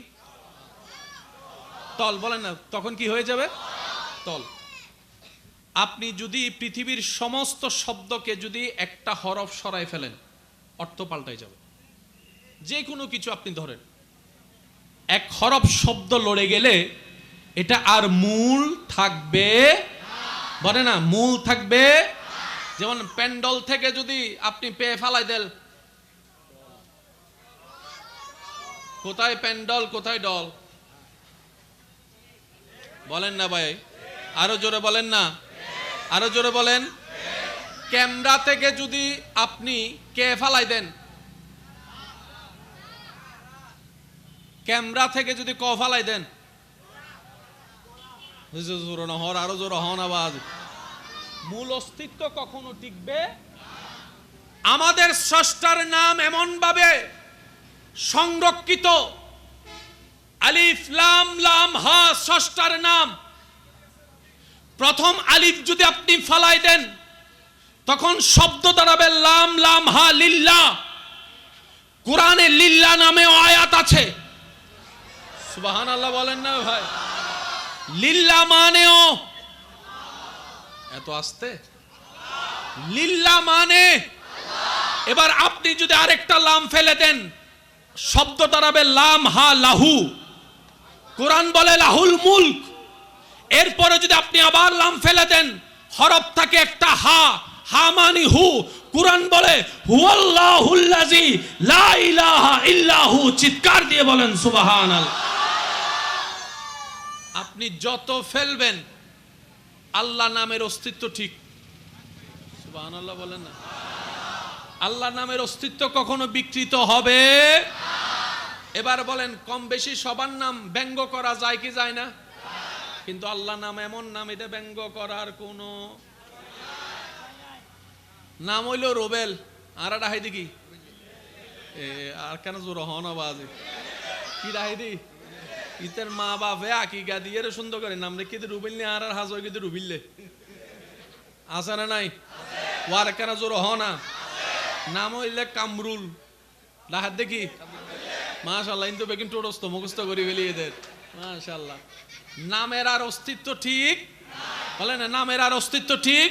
তল। বলেন না, তখন কি হয়ে যাবে? তল। আপনি যদি পৃথিবীর সমস্ত শব্দকে যদি একটা হরফ সরাই ফেলেন, অর্থ পাল্টাই যাবে। যে কোনো কিছু আপনি ধরেন, এক হরফ শব্দ লড়ে গেলে এটা আর মূল থাকবে? বলে না, মূল থাকবে। যেমন প্যান্ডল থেকে যদি আপনি পেয়ে ফালাই দেন, কোথায় প্যান্ডল কোথায় ডল? বলেন না ভাই, আরো জোরে বলেন না, আরো জোরে বলেন। ক্যামেরা থেকে যদি আপনি কে ফালাই দেন, ক্যামেরা থেকে যদি ক ফালাই দেন, আরো জোরে হন আওয়াজ। মূল অস্তিত্ব কখনো টিকবে? আমাদের স্রষ্টার নাম এমন ভাবে সংরক্ষিত, আলিফ লাম লাম হা স্রষ্টার নাম। প্রথম আলিফ যদি আপনি ফালাই দেন, তখন শব্দ দাঁড়াবে লাম লাম হা লিল্লাহ। কোরআনে লিল্লাহ নামে আয়াত আছে। সুবহানাল্লাহ বলেন না ভাই? লিল্লাহ মানেও, এত আস্তে, লিল্লাহ মানে। এবার আপনি যদি আরেকটা লাম ফেলে দেন, শব্দ দাঁড়াবে লাম হা লাহু। কোরআন বলে লাহুল মুলক। এরপরে যদি আপনি আবার লাম ফেলে দেন, হরফ থাকে একটা হা, হা মানে হু। কোরআন বলে হুয়াল্লাহুল্লাযী লা ইলাহা ইল্লাহু। চিৎকার দিয়ে বলেন সুবহানাল্লাহ। আপনি যত ফেলবেন, আল্লাহ নামের অস্তিত্ব ঠিক। সুবহানাল্লাহ বলেন না? আল্লাহ নামের অস্তিত্ব কখনো বিকৃত হবে? এবার বলেন, কম বেশি সবার নাম ব্যঙ্গ করা যায় কি যায় না? কিন্তু আল্লাহ নাম এমন নাম, এটা ব্যঙ্গ করার কোনো নাম হইল রোবেল। আর ডাহাই দেখি আর কেন জোর হন বাজে কি ডাহাই দি ইতের মা বাপে আকি গা দিয়ে সুন্দর করে নাম রেখে রুবিল নি আর হাজর কিন্তু রুবিললে আছে না নাই? ওয়ার কেন জোর হ না? নাম হইলে কামরুল। লাহাত দেখি মাশাআল্লাহ, কিন্তু বেকিন টোরস্ত মুখস্থ করি ফেলি এদের মাশাআল্লাহ। নামের আর অস্তিত্ব ঠিক বলে না, নামের আর অস্তিত্ব ঠিক,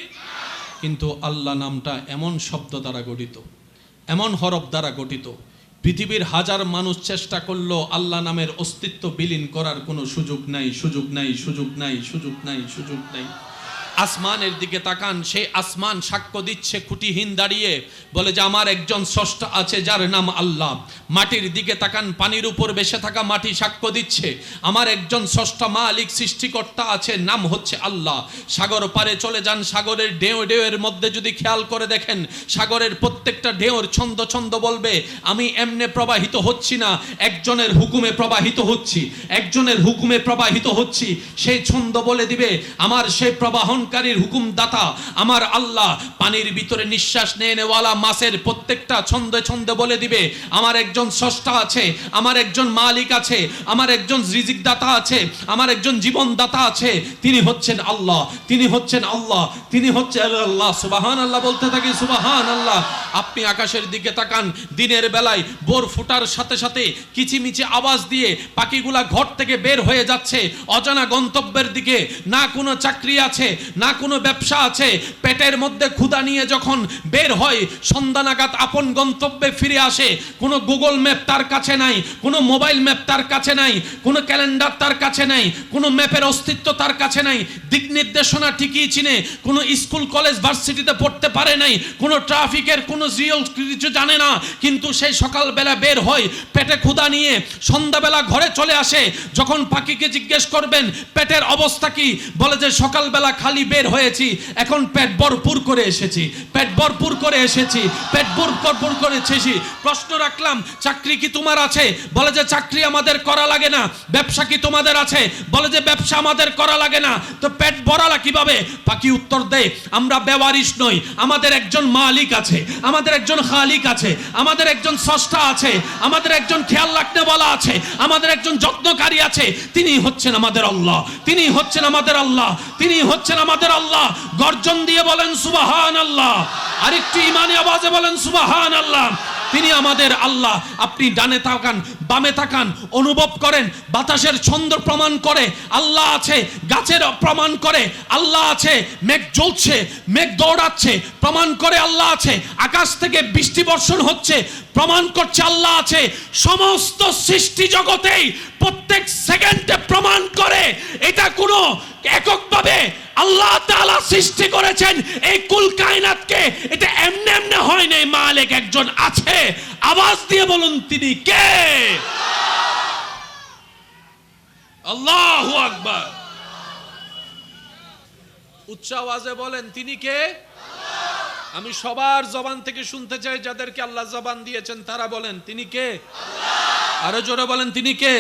কিন্তু আল্লাহ নামটা এমন শব্দ দ্বারা গঠিত, এমন হরফ দ্বারা গঠিত, পৃথিবীর হাজার মানুষ চেষ্টা করলেও আল্লাহ নামের অস্তিত্ব বিলীন করার কোনো সুযোগ নাই, সুযোগ নাই, সুযোগ নাই, সুযোগ নাই, সুযোগ নাই। আসমানের দিকে তাকান, সেই আসমান সাক্ষ্য দিচ্ছে খুঁটিহীন দাঁড়িয়ে, বলে যে আমার একজন স্রষ্টা আছে যার নাম আল্লাহ। মাটির দিকে তাকান, পানির উপর বেসে থাকা মাটি সাক্ষ্য দিচ্ছে আমার একজন স্রষ্টা মালিক সৃষ্টিকর্তা আছে, নাম হচ্ছে আল্লাহ। সাগর পারে চলে যান, সাগরের ঢেউ ঢেউয়ের মধ্যে যদি খেয়াল করে দেখেন, সাগরের প্রত্যেকটা ঢেউর ছন্দ ছন্দ বলবে আমি এমনে প্রবাহিত হচ্ছি না, একজনের হুকুমে প্রবাহিত হচ্ছি, একজনের হুকুমে প্রবাহিত হচ্ছি। সেই ছন্দ বলে দিবে আমার সেই প্রবাহনকারীর হুকুম দাতা আমার আল্লাহ। পানির ভিতরে নিঃশ্বাস নিয়ে নেওয়ালা মাছের প্রত্যেকটা ছন্দে ছন্দে বলে দিবে আমার একজন স্রষ্টা আছে, আমার একজন মালিক আছে, আমার একজন রিজিক দাতা আছে, আমার একজন জীবন দাতা আছে, তিনি হচ্ছেন আল্লাহ, তিনি হচ্ছেন আল্লাহ, তিনি হচ্ছেন আল্লাহ। সুবহানাল্লাহ বলতে থাকি, সুবহানাল্লাহ। আপনি আকাশের দিকে তাকান, দিনের বেলায় ভোর ফুটার সাথে সাথে কিচিমিচি আওয়াজ দিয়ে পাখিগুলা ঘর থেকে বের হয়ে যাচ্ছে অজানা গন্তব্যের দিকে। না কোনো চাকরি আছে, না কোনো ব্যবসা আছে, পেটের মধ্যে ক্ষুধা নিয়ে যখন বের হয় সন্ধ্যা নাগাদ আপন গন্তব্যে ফিরে আসে। কোনো গুগল ম্যাপ তার কাছে নাই, কোনো মোবাইল ম্যাপ তার কাছে নাই, কোনো ক্যালেন্ডার তার কাছে নাই, কোনো ম্যাপের অস্তিত্ব তার কাছে নাই, দিক নির্দেশনা ঠিকই চিনে, কোনো স্কুল কলেজ ভার্সিটিতে পড়তে পারে নাই, কোনো ট্রাফিকের কোনো জিওল কিছু জানে না, কিন্তু সেই সকালবেলা বের হয় পেটে ক্ষুধা নিয়ে, সন্ধ্যাবেলা ঘরে চলে আসে। যখন পাখিকে জিজ্ঞেস করবেন পেটের অবস্থা কি, বলে যে সকালবেলা খালি বের হয়েছি, এখন পেট ভরপুর করে এসেছি, পেট ভরপুর করে এসেছি, পেট ভরপুর করে এসেছি। প্রশ্ন রাখলাম চাকরি কি তোমার আছে, বলে যে চাকরি আমাদের করা লাগে না। ব্যবসা কি তোমাদের আছে, বলে যে ব্যবসা আমাদের করা লাগে না। তো পেট ভরালা কিভাবে? পাখি উত্তর দেয় আমরা বেওয়ারিশ নই, আমাদের একজন মালিক আছে, আমাদের একজন খালিক আছে, আমাদের একজন স্রষ্টা আছে, আমাদের একজন খেয়াল রাখতে বলা আছে, আমাদের একজন যত্নকারী আছে, তিনি হচ্ছেন আমাদের আল্লাহ, তিনি হচ্ছেন আমাদের আল্লাহ, তিনি হচ্ছেন আমাদের আল্লাহ। গর্জন দিয়ে বলেন সুবহানাল্লাহ, আরেকটু ইমানি আওয়াজে বলেন সুবহানাল্লাহ। তিনি আমাদের আল্লাহ। আপনি ডানে তাকান, বামে তাকান, অনুভব করেন বাতাসের ছন্দ প্রমাণ করে আল্লাহ আছে, গাছের প্রমাণ করে আল্লাহ আছে, মেঘ জ্বলছে, মেঘ দৌড়াচ্ছে, প্রমাণ করে আল্লাহ আছে, আকাশ থেকে বৃষ্টি বর্ষণ হচ্ছে, প্রমাণ করছে আল্লাহ আছে। সমস্ত সৃষ্টি জগতেই প্রত্যেক সেকেন্ডে প্রমাণ করে এটা কোনো এককভাবে আল্লাহ তাআলা সৃষ্টি করেছেন এই কুল কায়নাতকে, এটা এমনি এমনি হয় নাই, মালিক একজন আছে। আওয়াজ দিয়ে বলুন তিনি কে? আল্লাহু আকবার। উচ্চ আওয়াজে বলেন তিনি কে? আমি সবার জবান থেকে শুনতে চাই, যাদেরকে আল্লাহ জবান দিয়েছেন তারা বলেন তিনি কে? আরো জোরে বলেন তিনি কে?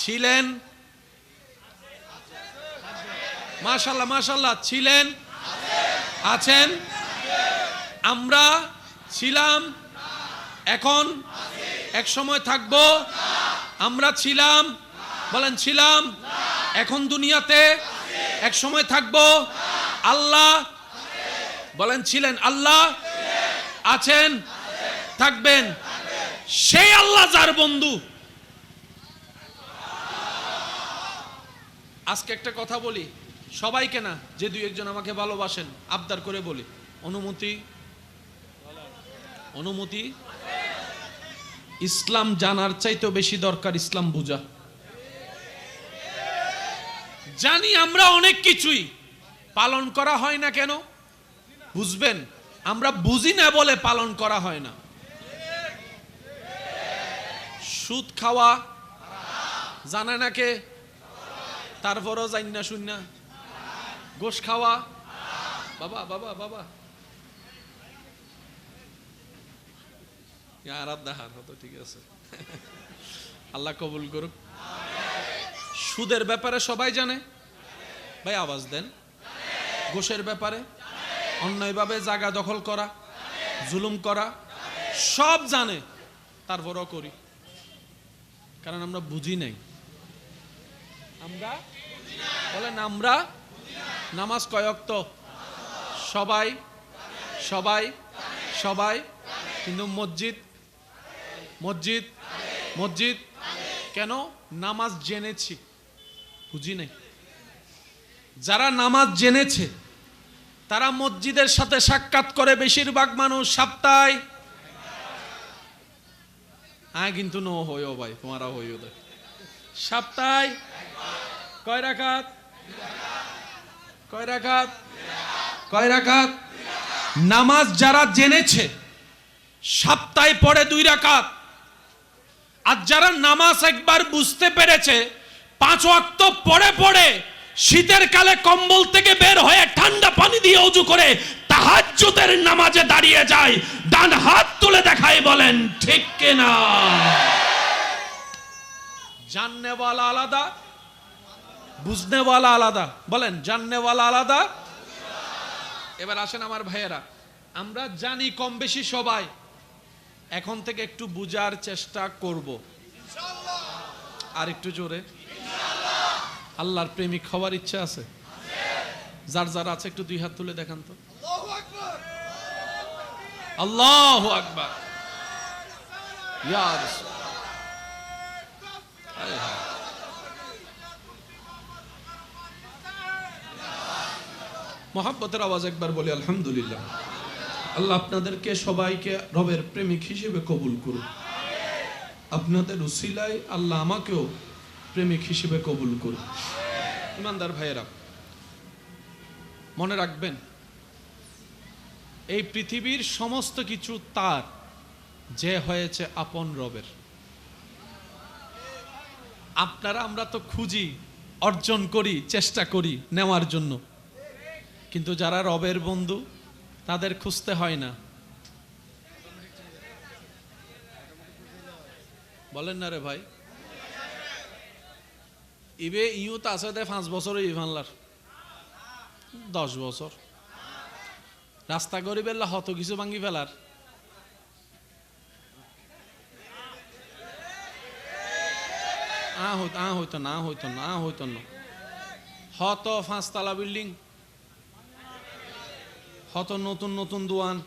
ছিলেন, মাশাআল্লাহ মাশাআল্লাহ, ছিলেন, আছেন, আমরা ছিলাম, এখন এক সময় থাকবো। আমরা ছিলাম, বলেন ছিলাম, এখন দুনিয়াতে, এক সময় থাকবো। আল্লাহ বলেন ছিলেন, আল্লাহ আছেন, থাকবেন। সেই আল্লাহ যার বন্ধু। আজকে একটা কথা বলি, সবাইকে না, যে দুই একজন আমাকে ভালোবাসেন আবদার করে বলি, অনুমতি, অনুমতি। ইসলাম জানার চাইতে বেশি দরকার ইসলাম বুঝা। জানি আমরা অনেক কিছুই, পালন করা হয় না কেন বুঝবেন? আমরা বুঝি না বলে পালন করা হয় না। সুদ খাওয়া জানে না কে, তারপরও জানি না শুন না। গোশ খাওয়া, বাবা বাবা বাবা, ঠিক আছে, আল্লাহ কবুল করুক। সুদের ব্যাপারে সবাই জানে, ভাই আওয়াজ দেন। গোশের ব্যাপারে, অন্যায়ভাবে জায়গা দখল করা, জুলুম করা, সব জানে, তারপরও করি, কারণ আমরা বুঝি নাই। আমরা বলেন আমরা নামাজ কয় ওয়াক্ত? সবাই সবাই সবাই, কিন্তু মসজিদ মসজিদ মসজিদ কেন? নামাজ জেনেছি, বুঝি নাই। যারা নামাজ জেনেছে তারা মসজিদের সাথে সাক্ষাৎ করে বেশিরভাগ মানুষ সপ্তাহে। হ্যাঁ, কিন্তু নো হইও ভাই, তোমারা হইও দেখ সপ্তাহে কয় রাকাত? কয় রাকাত? কয় রাকাত? নামাজ যারা জেনেছে সপ্তাহে পড়ে 2 রাকাত, আর যারা নামাজ একবার বুঝতে পেরেছে 5 ওয়াক্ত পড়ে পড়ে শীতের কালে কম্বল থেকে বের হয়ে ঠান্ডা পানি দিয়ে ওযু করে তাহাজ্জুদের নামাজে দাঁড়িয়ে যায়, ডান হাত তুলে দেখায়, বলেন ঠিক কিনা? জাননেওয়ালা আলাদা, বুঝনেওয়ালা আলাদা, বলেন জাননেওয়ালা আলাদা। এবার আসেন আমার ভাইয়েরা, আমরা জানি কম বেশি সবাই, এখন থেকে একটু বুঝার চেষ্টা করব, আর একটু জোরে। আল্লাহর প্রেমিক হওয়ার ইচ্ছা আছে? যার যার আছে একটু 2 হাত তুলে দেখান তো। আল্লাহু আকবার। ইয়া রাসূল, মোহাব্বতের আওয়াজ একবার বলি আলহামদুলিল্লাহ। আল্লাহ আপনাদেরকে সবাইকে রবের প্রেমিক হিসেবে কবুল করুন। আপনাদের উসিলায় আল্লাহ আমাকেও প্রেমিক হিসেবে কবুল করুন। ইমানদার ভাইয়েরা, মনে রাখবেন এই পৃথিবীর সমস্ত কিছু তার, যে হয়েছে আপন রবের। আপনারা আমরা তো খুঁজি, অর্জন করি, চেষ্টা করি নেওয়ার জন্য, কিন্তু যারা রবের বন্ধু তাদের খুঁজতে হয় না। বলেন না রে ভাই? ইবে ইউত আছে দে 5 বছর ইভানলার 10 বছর রাস্তা গরিবের হত কিছু ভাঙ্গি ফেলার। হইতো না হত 5 তলা বিল্ডিং, হত নতুন নতুন দোয়ান,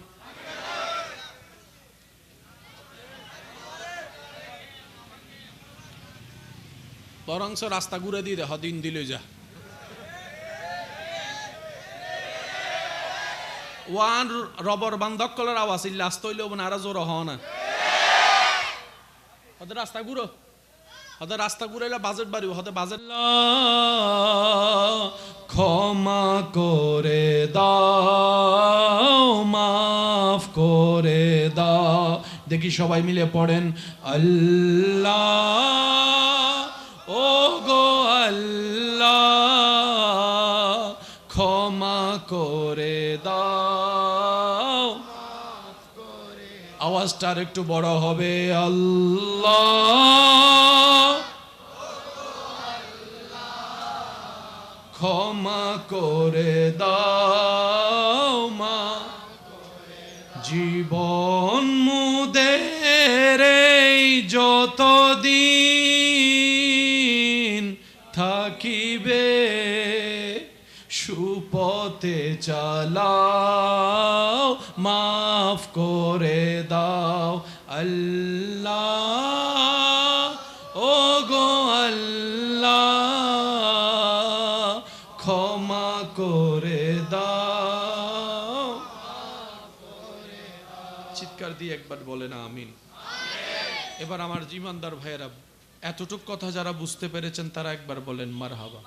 বরংস রাস্তা ঘুরে দিয়ে দেখ দিন দিলে যা। ওয়ান রবর বান্ধক কলার আওয়াজ ইল্লা আস্ত হইলে না, আর জোর হওয়া না। হতে রাস্তা ঘুরো, হতে রাস্তা ঘুরাইলে বাজেট বাড়িব, হতে বাজেট। ক্ষমা করে দাও, মাফ করে দাও। দেখি সবাই মিলে পড়েন, আল্লাহ ও গো আল্লাহ ক্ষমা করে দাও। আওয়াজটা আর একটু বড় হবে, আল্লাহ ক্ষমা করে দাও মা। জীবন মুদের এই যতদিন থাকিবে, সুপথে চালাও, মাফ করে দাও আল্লাহ ও গো আল্লাহ ক্ষমা করে দাও। চিৎকার দিয়ে একবার বলে না আমিন। এবার আমার জীবনদার ভাইয়েরা, এতটুক কথা যারা বুঝতে পেরেছেন তারা একবার বলেন মারহাবা।